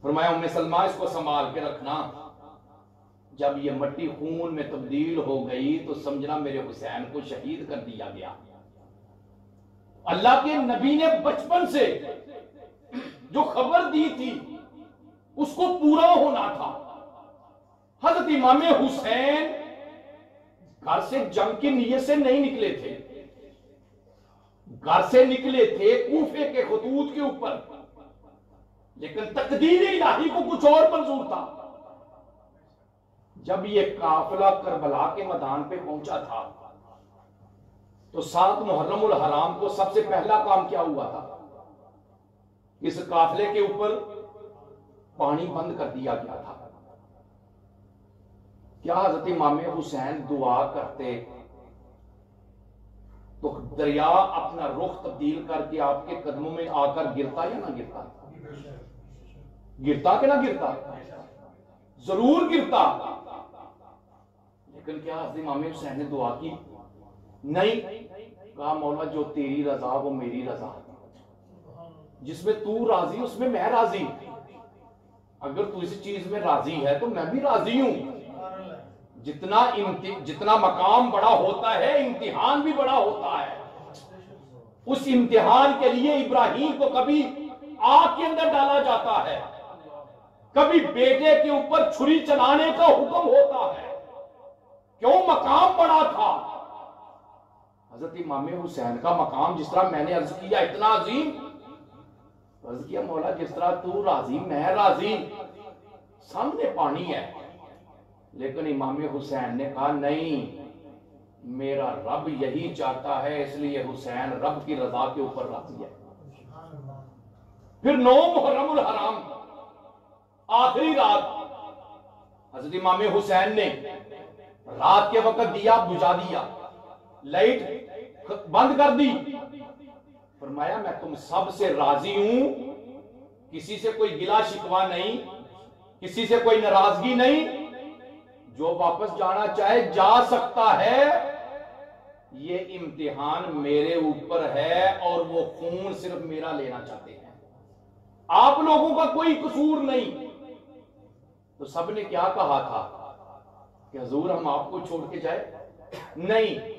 فرمایا ام سلمہ اس کو سنبھال کے رکھنا، جب یہ مٹی خون میں تبدیل ہو گئی تو سمجھنا میرے حسین کو شہید کر دیا گیا۔ اللہ کے نبی نے بچپن سے جو خبر دی تھی اس کو پورا ہونا تھا۔ حضرت امام حسین گھر سے جنگ کی نیت سے نہیں نکلے تھے، گھر سے نکلے تھے کوفے کے خطوط کے اوپر، لیکن تقدیر الہی کو کچھ اور منظور تھا۔ جب یہ قافلہ کربلا کے میدان پہ پہنچا تھا تو 7 محرم الحرام کو سب سے پہلا کام کیا ہوا تھا؟ اس قافلے کے اوپر پانی بند کر دیا گیا تھا۔ کیا حضرت امام حسین دعا کرتے تو دریا اپنا رخ تبدیل کر کے آپ کے قدموں میں آ کر گرتا یا نہ گرتا؟ گرتا کہ نہ گرتا؟ ضرور گرتا۔ لیکن کیا حضرت امام حسین نے دعا کی؟ نہیں، کہا مولا جو تیری رضا وہ میری رضا، جس میں تو راضی اس میں میں راضی، اگر تو اس چیز میں راضی ہے تو میں بھی راضی ہوں۔ جتنا مقام بڑا ہوتا ہے امتحان بھی بڑا ہوتا ہے۔ اس امتحان کے لیے ابراہیم کو کبھی آگ کے اندر ڈالا جاتا ہے، کبھی بیٹے کے اوپر چھری چلانے کا حکم ہوتا ہے۔ کیوں؟ مقام بڑا تھا۔ حضرت امام حسین کا مقام جس طرح میں نے عرض کیا اتنا عظیم، عرض کیا مولا جس طرح تو راضی میں راضی، سامنے پانی ہے، لیکن امام حسین نے کہا نہیں، میرا رب یہی چاہتا ہے، اس لیے حسین رب کی رضا کے اوپر راضی ہے۔ پھر 9 محرم الحرام آخری رات حضرت امام حسین نے رات کے وقت دیا بجھا دیا، لائٹ بند کر دی، فرمایا میں تم سب سے راضی ہوں، کسی سے کوئی گلا شکوہ نہیں، کسی سے کوئی ناراضگی نہیں، جو واپس جانا چاہے جا سکتا ہے، یہ امتحان میرے اوپر ہے اور وہ خون صرف میرا لینا چاہتے ہیں، آپ لوگوں کا کوئی قصور نہیں۔ تو سب نے کیا کہا تھا کہ حضور ہم آپ کو چھوڑ کے جائے؟ نہیں،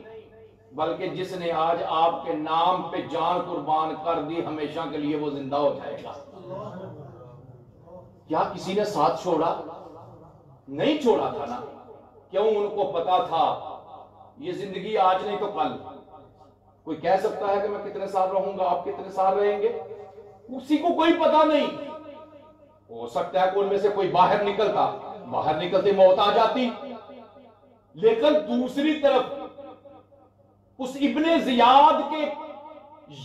بلکہ جس نے آج آپ کے نام پہ جان قربان کر دی ہمیشہ کے لیے وہ زندہ ہو جائے گا۔ کیا کسی نے ساتھ چھوڑا؟ نہیں چھوڑا تھا نا۔ کیوں؟ ان کو پتا تھا یہ زندگی آج نہیں تو کل۔ کوئی کہہ سکتا ہے کہ میں کتنے سال رہوں گا، آپ کتنے سال رہیں گے؟ کسی کو کوئی پتا نہیں۔ ہو سکتا ہے کہ ان میں سے کوئی باہر نکلتا، باہر نکلتے موت آ جاتی، لیکن دوسری طرف اس ابن زیاد کے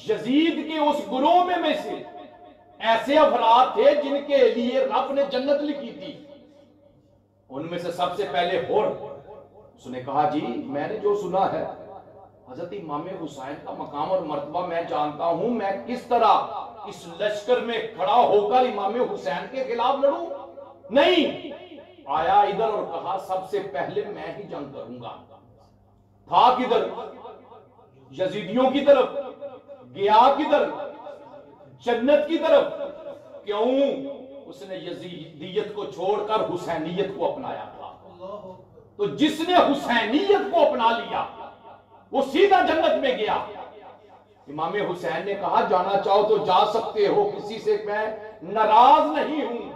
یزید کے اس گروہ میں سے ایسے افراد تھے جن کے لیے رب نے جنت لکھی تھی۔ ان میں سے سب سے پہلے ہور، اس نے کہا جی میں نے جو سنا ہے حضرت امام حسین کا مقام اور مرتبہ میں جانتا ہوں، میں کس طرح اس لشکر میں کھڑا ہو کر امام حسین کے خلاف لڑوں؟ نہیں، آیا ادھر اور کہا سب سے پہلے میں ہی جنگ کروں گا۔ تھا کدھر؟ یزیدیوں کی طرف، گیا کدھر؟ جنت کی طرف۔ کیوں؟ اس نے یزیدیت کو چھوڑ کر حسینیت کو اپنایا تھا۔ تو جس نے حسینیت کو اپنا لیا وہ سیدھا جنت میں گیا۔ امام حسین نے کہا جانا چاہو تو جا سکتے ہو، کسی سے میں ناراض نہیں ہوں۔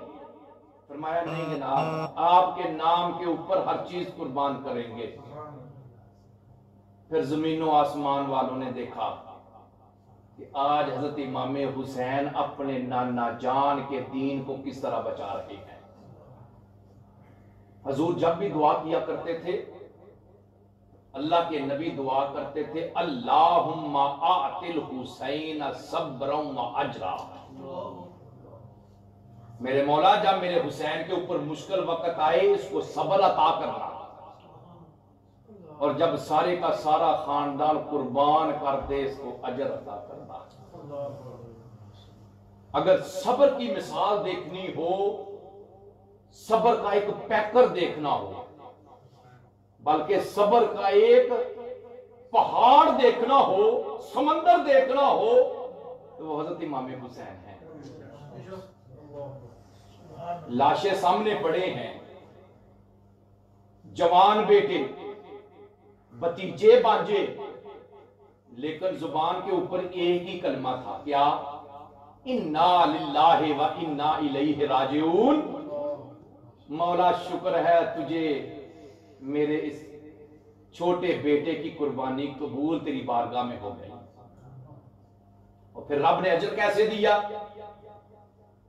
فرمایا نہیں جناب، آپ کے نام کے اوپر ہر چیز قربان کریں گے۔ پھر زمین و آسمان والوں نے دیکھا کہ آج حضرت امام حسین اپنے نانا جان کے دین کو کس طرح بچا رہے ہیں۔ حضور جب بھی دعا کیا کرتے تھے اللہ کے نبی دعا کرتے تھے اللہم آتِ الحسین صبرا و اجرا، میرے مولا جب میرے حسین کے اوپر مشکل وقت آئے اس کو صبر عطا کرنا، اور جب سارے کا سارا خاندان قربان کر دے اس کو اجر عطا کرنا۔ اگر صبر کی مثال دیکھنی ہو، صبر کا ایک پیکر دیکھنا ہو، بلکہ صبر کا ایک پہاڑ دیکھنا ہو، سمندر دیکھنا ہو، تو وہ حضرت امام حسین ہیں۔ لاشیں سامنے پڑے ہیں، جوان بیٹے، بھتیجے بانجے، لیکن زبان کے اوپر ایک ہی کلمہ تھا، کیا؟ انا للہ و انا الیہ راجعون۔ مولا شکر ہے تجھے میرے اس چھوٹے بیٹے کی قربانی قبول تیری بارگاہ میں ہو گئی۔ اور پھر رب نے اجر کیسے دیا؟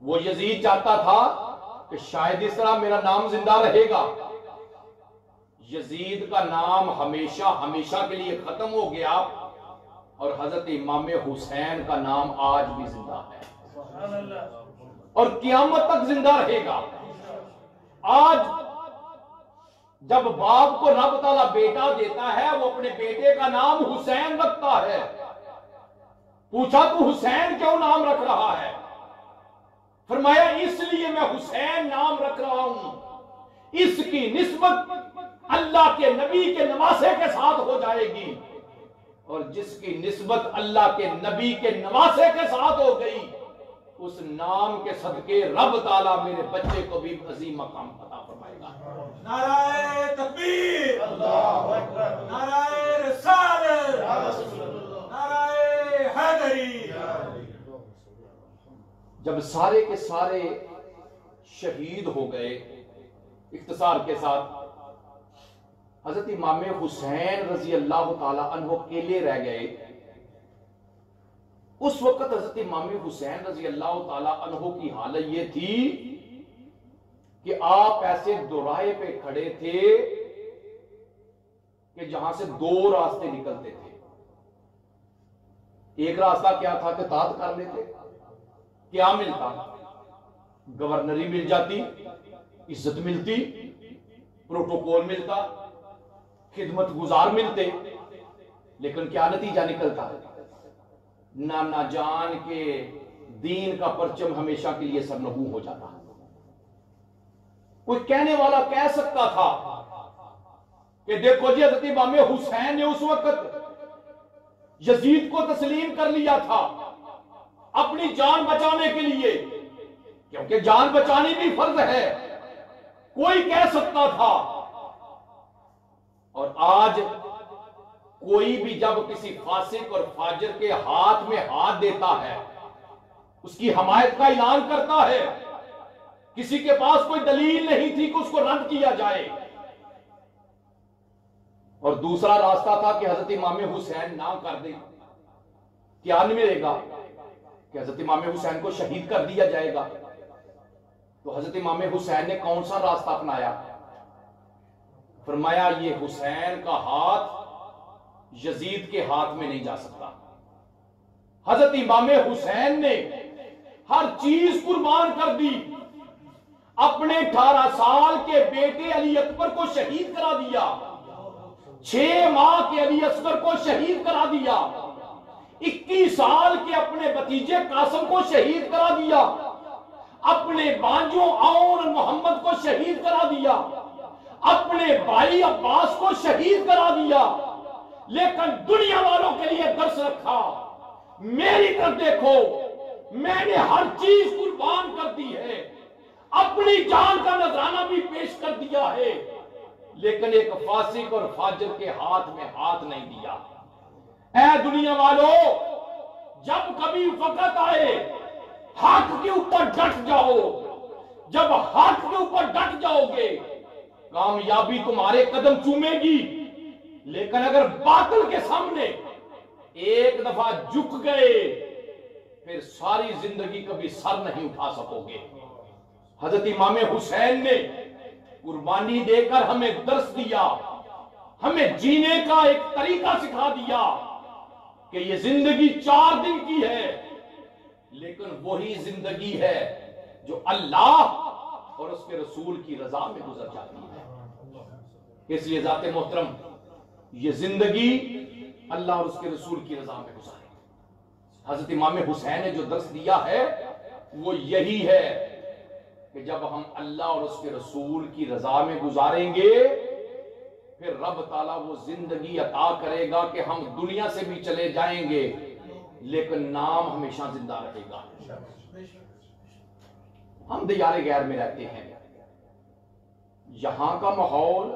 وہ یزید چاہتا تھا کہ شاید اس طرح میرا نام زندہ رہے گا، یزید کا نام ہمیشہ ہمیشہ کے لیے ختم ہو گیا، اور حضرت امام حسین کا نام آج بھی زندہ ہے اور قیامت تک زندہ رہے گا۔ آج جب باپ کو رب تعالیٰ بیٹا دیتا ہے وہ اپنے بیٹے کا نام حسین رکھتا ہے۔ پوچھا تو حسین کیوں نام رکھ رہا ہے؟ فرمایا اس لیے میں حسین نام رکھ رہا ہوں، اس کی نسبت اللہ کے نبی کے نواسے کے ساتھ ہو جائے گی، اور جس کی نسبت اللہ کے نبی کے نواسے کے ساتھ ہو گئی اس نام کے صدقے رب تعالیٰ میرے بچے کو بھی عظیم مقام عطا فرمائے گا۔ نعرہ تکبیر، اللہ اکبر، نعرہ رسالت، نعرہ حیدری۔ جب سارے کے سارے شہید ہو گئے، اختصار کے ساتھ حضرت امام حسین رضی اللہ تعالی عنہ اکیلے رہ گئے۔ اس وقت حضرت امام حسین رضی اللہ تعالی عنہ کی حالت یہ تھی کہ آپ ایسے دوراہے پہ کھڑے تھے کہ جہاں سے دو راستے نکلتے تھے۔ ایک راستہ کیا تھا کہ اطاعت کر لیتے، کیا ملتا؟ گورنری مل جاتی، عزت ملتی، پروٹوکول ملتا، خدمت گزار ملتے، لیکن کیا نتیجہ نکلتا؟ نانا جان کے دین کا پرچم ہمیشہ کے لیے سرنگوں ہو جاتا۔ کوئی کہنے والا کہہ سکتا تھا کہ دیکھو جی حضرت امام حسین نے اس وقت یزید کو تسلیم کر لیا تھا اپنی جان بچانے کے لیے، کیونکہ جان بچانی بھی فرض ہے، کوئی کہہ سکتا تھا۔ اور آج کوئی بھی جب کسی فاسق اور فاجر کے ہاتھ میں ہاتھ دیتا ہے، اس کی حمایت کا اعلان کرتا ہے، کسی کے پاس کوئی دلیل نہیں تھی کہ اس کو رد کیا جائے۔ اور دوسرا راستہ تھا کہ حضرت امام حسین نہ کر دے، کیا نہیں ملے گا کہ حضرت امام حسین کو شہید کر دیا جائے گا۔ تو حضرت امام حسین نے کون سا راستہ اپنایا؟ فرمایا یہ حسین کا ہاتھ یزید کے ہاتھ میں نہیں جا سکتا۔ حضرت امام حسین نے ہر چیز قربان کر دی، اپنے 18 سال کے بیٹے علی اکبر کو شہید کرا دیا، 6 ماہ کے علی اصغر کو شہید کرا دیا، 21 سال کے اپنے بھتیجے قاسم کو شہید کرا دیا، اپنے بانجوں عون اور محمد کو شہید کرا دیا، اپنے بھائی عباس کو شہید کرا دیا، لیکن دنیا والوں کے لیے درس رکھا، میری طرف دیکھو میں نے ہر چیز قربان کر دی ہے، اپنی جان کا نذرانہ بھی پیش کر دیا ہے، لیکن ایک فاسق اور فاجر کے ہاتھ میں ہاتھ نہیں دیا۔ اے دنیا والوں، جب کبھی وقت آئے حق کے اوپر ڈٹ جاؤ، جب حق کے اوپر ڈٹ جاؤ گے کامیابی تمہارے قدم چومے گی، لیکن اگر باطل کے سامنے ایک دفعہ جھک گئے پھر ساری زندگی کبھی سر نہیں اٹھا سکو گے۔ حضرت امام حسین نے قربانی دے کر ہمیں درس دیا ہمیں جینے کا ایک طریقہ سکھا دیا کہ یہ زندگی 4 دن کی ہے، لیکن وہی زندگی ہے جو اللہ اور اس کے رسول کی رضا میں گزر جاتی ہے۔ اس لیے ذات محترم یہ زندگی اللہ اور اس کے رسول کی رضا میں گزارے۔ حضرت امام حسین نے جو درس دیا ہے وہ یہی ہے کہ جب ہم اللہ اور اس کے رسول کی رضا میں گزاریں گے پھر رب تعالیٰ وہ زندگی عطا کرے گا کہ ہم دنیا سے بھی چلے جائیں گے لیکن نام ہمیشہ زندہ رہے گا۔ ہم دیار غیر میں رہتے ہیں، یہاں کا ماحول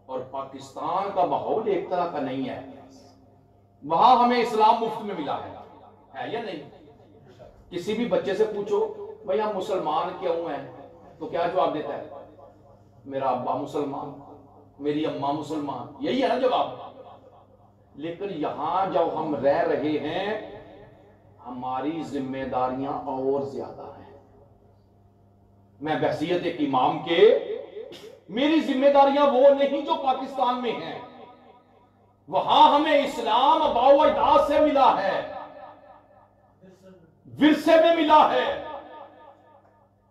اور پاکستان کا ماحول ایک طرح کا نہیں ہے۔ وہاں ہمیں اسلام مفت میں ملا ہے یا نہیں؟ کسی بھی بچے سے پوچھو بھئی ہم مسلمان کیوں ہیں تو کیا جواب دیتا ہے؟ میرا ابا مسلمان، میری اماں مسلمان، یہی ہے نا جواب۔ لیکن یہاں جب ہم رہ رہے ہیں ہماری ذمہ داریاں اور زیادہ ہیں۔ میں بحیثیت ایک امام کے میری ذمہ داریاں وہ نہیں جو پاکستان میں ہیں، وہاں ہمیں اسلام آباء و اجداد سے ملا ہے، ورثے میں ملا ہے،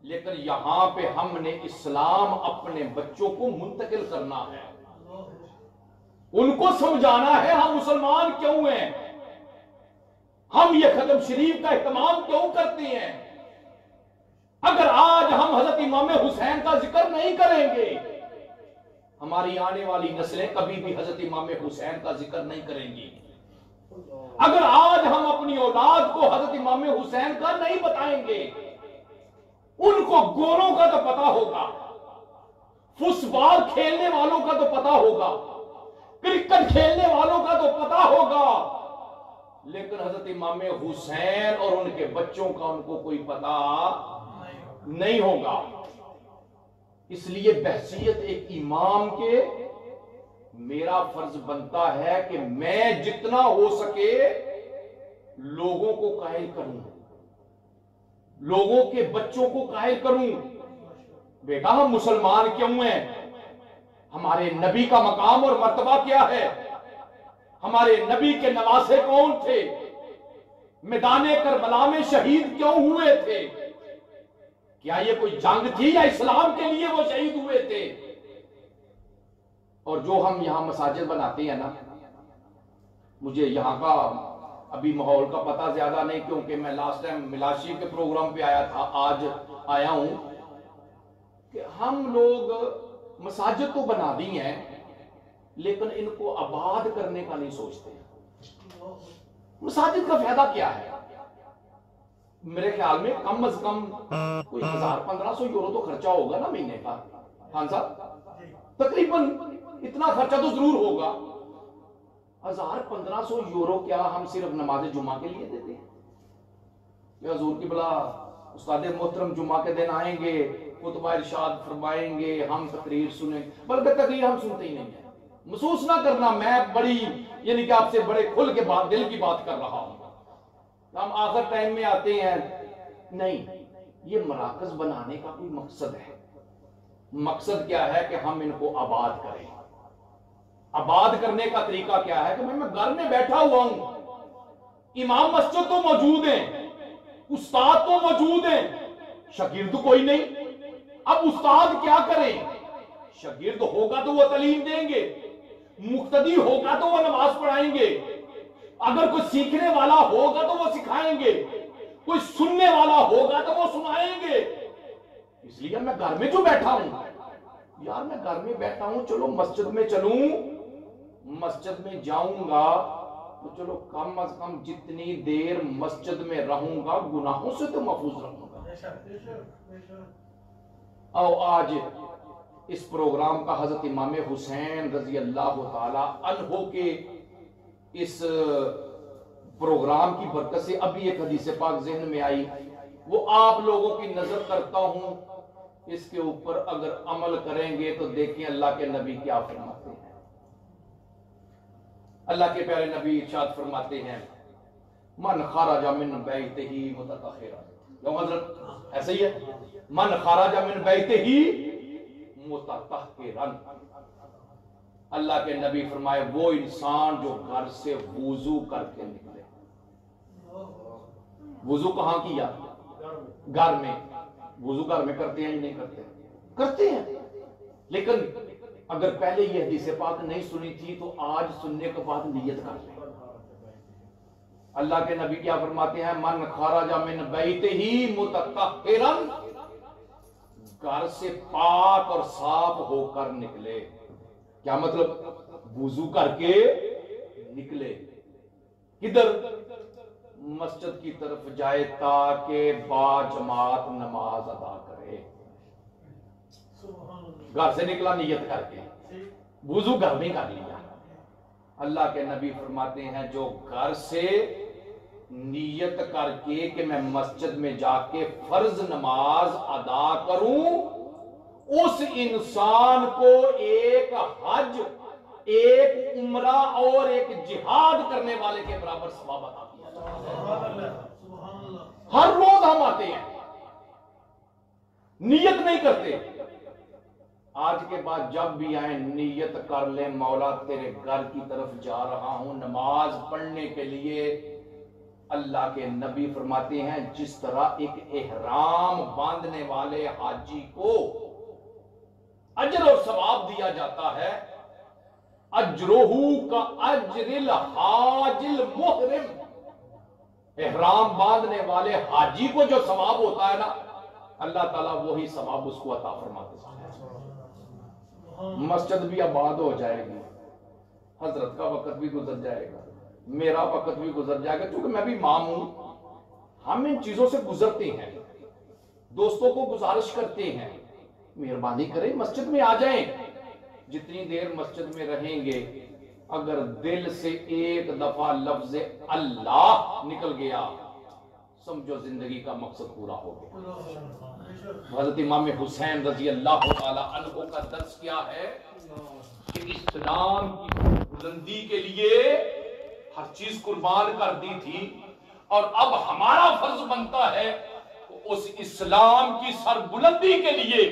لیکن یہاں پہ ہم نے اسلام اپنے بچوں کو منتقل کرنا ہے، ان کو سمجھانا ہے ہم مسلمان کیوں ہیں، ہم یہ ختم شریف کا اہتمام کیوں کرتے ہیں۔ اگر آج ہم حضرت امام حسین کا ذکر نہیں کریں گے ہماری آنے والی نسلیں کبھی بھی حضرت امام حسین کا ذکر نہیں کریں گی۔ اگر آج ہم اپنی اولاد کو حضرت امام حسین کا نہیں بتائیں گے ان کو گوروں کا تو پتا ہوگا، فٹ بال کھیلنے والوں کا تو پتا ہوگا، کرکٹ کھیلنے والوں کا تو پتا ہوگا، لیکن حضرت امام حسین اور ان کے بچوں کا ان کو کوئی پتا نہیں ہوگا۔ اس لیے بحیثیت ایک امام کے میرا فرض بنتا ہے کہ میں جتنا ہو سکے لوگوں کو قائل کروں، لوگوں کے بچوں کو قائل کروں بیٹا ہم مسلمان کیوں ہیں، ہمارے نبی کا مقام اور مرتبہ کیا ہے، ہمارے نبی کے نواسے کون تھے، میدان کربلا میں شہید کیوں ہوئے تھے، کیا یہ کوئی جنگ تھی یا اسلام کے لیے وہ شہید ہوئے تھے۔ اور جو ہم یہاں مساجد بناتے ہیں نا، مجھے یہاں کا ابھی ماحول کا پتہ زیادہ نہیں کیونکہ میں لاسٹ ٹائم ملاشی کے پروگرام پہ آیا تھا، آج آیا ہوں، کہ ہم لوگ مساجد تو بنا دی ہیں لیکن ان کو آباد کرنے کا نہیں سوچتے۔ مساجد کا فائدہ کیا ہے؟ میرے خیال میں کم از کم کوئی 1500 یورو تو خرچہ ہوگا نا مہینے کا، خان صاحب تقریباً اتنا خرچہ تو ضرور ہوگا۔ 1500 یورو کیا ہم صرف نماز جمعہ کے لیے دیتے ہیں؟ یا حضور کی بلا استاد محترم جمعہ کے دن آئیں گے، خطبہ ارشاد فرمائیں گے، ہم تقریر سنیں، بلکہ تقریر ہم سنتے ہی نہیں ہیں۔ محسوس نہ کرنا میں بڑی یعنی کہ آپ سے بڑے کھل کے بات دل کی بات کر رہا ہوں، ہم آخر ٹائم میں آتے ہیں، نہیں، یہ مراکز بنانے کا کوئی مقصد ہے۔ مقصد کیا ہے کہ ہم ان کو آباد کریں۔ آباد کرنے کا طریقہ کیا ہے کہ میں گھر میں بیٹھا ہوا ہوں، امام مسجد تو موجود ہیں، استاد تو موجود ہیں، شاگرد کوئی نہیں۔ اب استاد کیا کریں؟ شاگرد ہوگا تو وہ تعلیم دیں گے، مقتدی ہوگا تو وہ نماز پڑھائیں گے، اگر کوئی سیکھنے والا ہوگا تو وہ سکھائیں گے، کوئی سننے والا ہوگا تو وہ سنائیں گے۔ اس لیے میں گھر میں جو بیٹھا ہوں، یار میں گھر میں بیٹھا ہوں، چلو مسجد میں چلوں، مسجد میں جاؤں گا تو چلو کم از کم جتنی دیر مسجد میں رہوں گا گناہوں سے تو محفوظ رہوں گا۔ او آج اس پروگرام کا حضرت امام حسین رضی اللہ تعالی عنہ کے اس پروگرام کی برکت سے ابھی ایک حدیث پاک ذہن میں آئی، وہ آپ لوگوں کی نظر کرتا ہوں، اس کے اوپر اگر عمل کریں گے تو دیکھیں اللہ کے نبی کیا فرماتے ہیں۔ اللہ کے پیارے نبی ارشاد فرماتے ہیں، من خرج من بیتہ متطہرا، کیوں حضرت ایسے ہی ہے، من خرج من بیتہ متطہرا، اللہ کے نبی فرمائے وہ انسان جو گھر سے وضو کر کے نکلے. وضو کہاں کیا؟ گھر میں. وضو گھر میں کرتے ہیں یا نہیں کرتے؟ کرتے ہیں. لیکن اگر پہلے یہ حدیث پاک نہیں سنی تھی تو آج سننے کے بعد نیت کر لیں. اللہ کے نبی کیا فرماتے ہیں؟ من خرج من بیتہ متطہرا، گھر سے پاک اور صاف ہو کر نکلے. کیا مطلب؟ وضو کر کے نکلے. کدھر؟ مسجد کی طرف جائے تاکہ با جماعت نماز ادا کرے. گھر سے نکلا نیت کر کے، وضو گھر میں کر لیا. اللہ کے نبی فرماتے ہیں جو گھر سے نیت کر کے کہ میں مسجد میں جا کے فرض نماز ادا کروں، اس انسان کو ایک حج، ایک عمرہ اور ایک جہاد کرنے والے کے برابر ثواب عطا کیا جاتا ہے. ہر روز ہم آتے ہیں، نیت نہیں کرتے. آج کے بعد جب بھی آئیں نیت کر لیں مولا تیرے گھر کی طرف جا رہا ہوں نماز پڑھنے کے لیے. اللہ کے نبی فرماتے ہیں جس طرح ایک احرام باندھنے والے حاجی کو اجر اور ثواب دیا جاتا ہے، اجرہو کا اجر الحاج المحرم، احرام باندھنے والے حاجی کو جو ثواب ہوتا ہے نا، اللہ تعالیٰ وہی ثواب اس کو عطا فرماتے ہیں. مسجد بھی آباد ہو جائے گی، حضرت کا وقت بھی گزر جائے گا، میرا وقت بھی گزر جائے گا، کیونکہ میں بھی امام ہوں. ہم ان چیزوں سے گزرتے ہیں، دوستوں کو گزارش کرتے ہیں مہربانی کریں مسجد میں آ جائیں. جتنی دیر مسجد میں رہیں گے اگر دل سے ایک دفعہ لفظ اللہ نکل گیا سمجھو زندگی کا مقصد پورا ہو گیا. حضرت امام حسین رضی اللہ تعالی عنہ کا درس کیا ہے کہ اسلام کی بلندی کے لیے ہر چیز قربان کر دی تھی، اور اب ہمارا فرض بنتا ہے اس اسلام کی سر بلندی کے لیے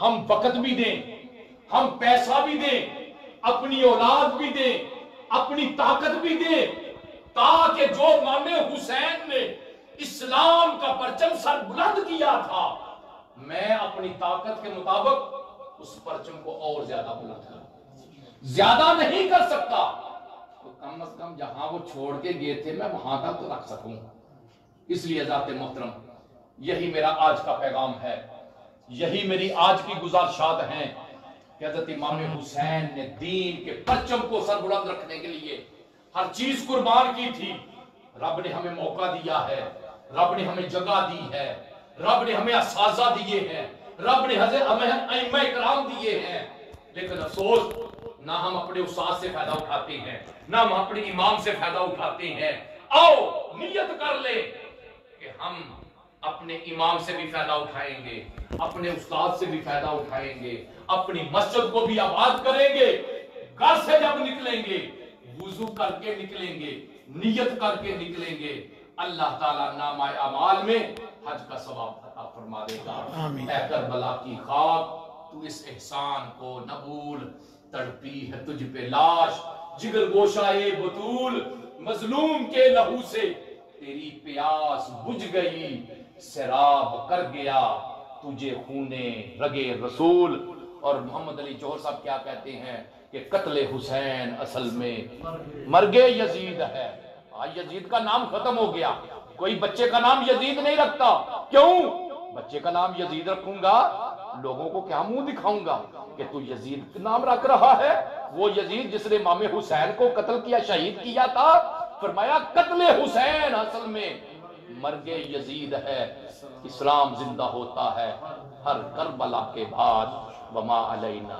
ہم وقت بھی دیں، ہم پیسہ بھی دیں، اپنی اولاد بھی دیں، اپنی طاقت بھی دیں، تاکہ جو امام حسین نے اسلام کا پرچم سر بلند کیا تھا میں اپنی طاقت کے مطابق اس پرچم کو اور زیادہ بلند کروں. زیادہ نہیں کر سکتا تو کم از کم جہاں وہ چھوڑ کے گئے تھے میں وہاں تک تو رکھ سکوں. اس لیے ذات محترم یہی میرا آج کا پیغام ہے، یہی میری آج کی گزارشات ہیں کہ حضرت امام حسین نے دین کے پرچم کو سر بلند رکھنے کے لیے ہر چیز قربان کی تھی. رب نے ہمیں موقع دیا ہے، رب نے ہمیں جگہ دی ہے، رب نے ہمیں اساتذہ دیے ہیں، رب نے ہمیں ائمہ کرام دیے ہیں، لیکن افسوس نہ ہم اپنے استاد سے فائدہ اٹھاتے ہیں نہ ہم اپنے امام سے فائدہ اٹھاتے ہیں. آؤ نیت کر لیں کہ ہم اپنے امام سے بھی فائدہ اٹھائیں گے، اپنے استاد سے بھی فائدہ اٹھائیں گے، اپنی مسجد کو بھی آباد کریں گے. گھر سے جب نکلیں گے وضو کر کے نکلیں گے، نیت کر کے نکلیں گے، اللہ تعالیٰ نامہ اعمال میں حج کا ثواب عطا فرما دے گا. اے کربلا کی خاک تو اس احسان کو نہ بھول، تڑپی ہے تجھ پہ لاش جگر گوشائے بطول، مظلوم کے لہو سے تیری پیاس بجھ گئی، سیراب کر گیا تجھے خونے رگے رسول. اور محمد علی جوہر صاحب کیا کہتے ہیں کہ قتل حسین اصل میں مرگ یزید ہے. یزید کا نام ختم ہو گیا، کوئی بچے کا نام یزید نہیں رکھتا. کیوں؟ بچے کا نام یزید رکھوں گا لوگوں کو کیا منہ دکھاؤں گا کہ تو یزید نام رکھ رہا ہے؟ وہ یزید جس نے امام حسین کو قتل کیا، شہید کیا تھا. فرمایا قتل حسین اصل میں مرگ یزید ہے. اسلام زندہ ہوتا ہے ہر کربلا کے بعد. وما علینا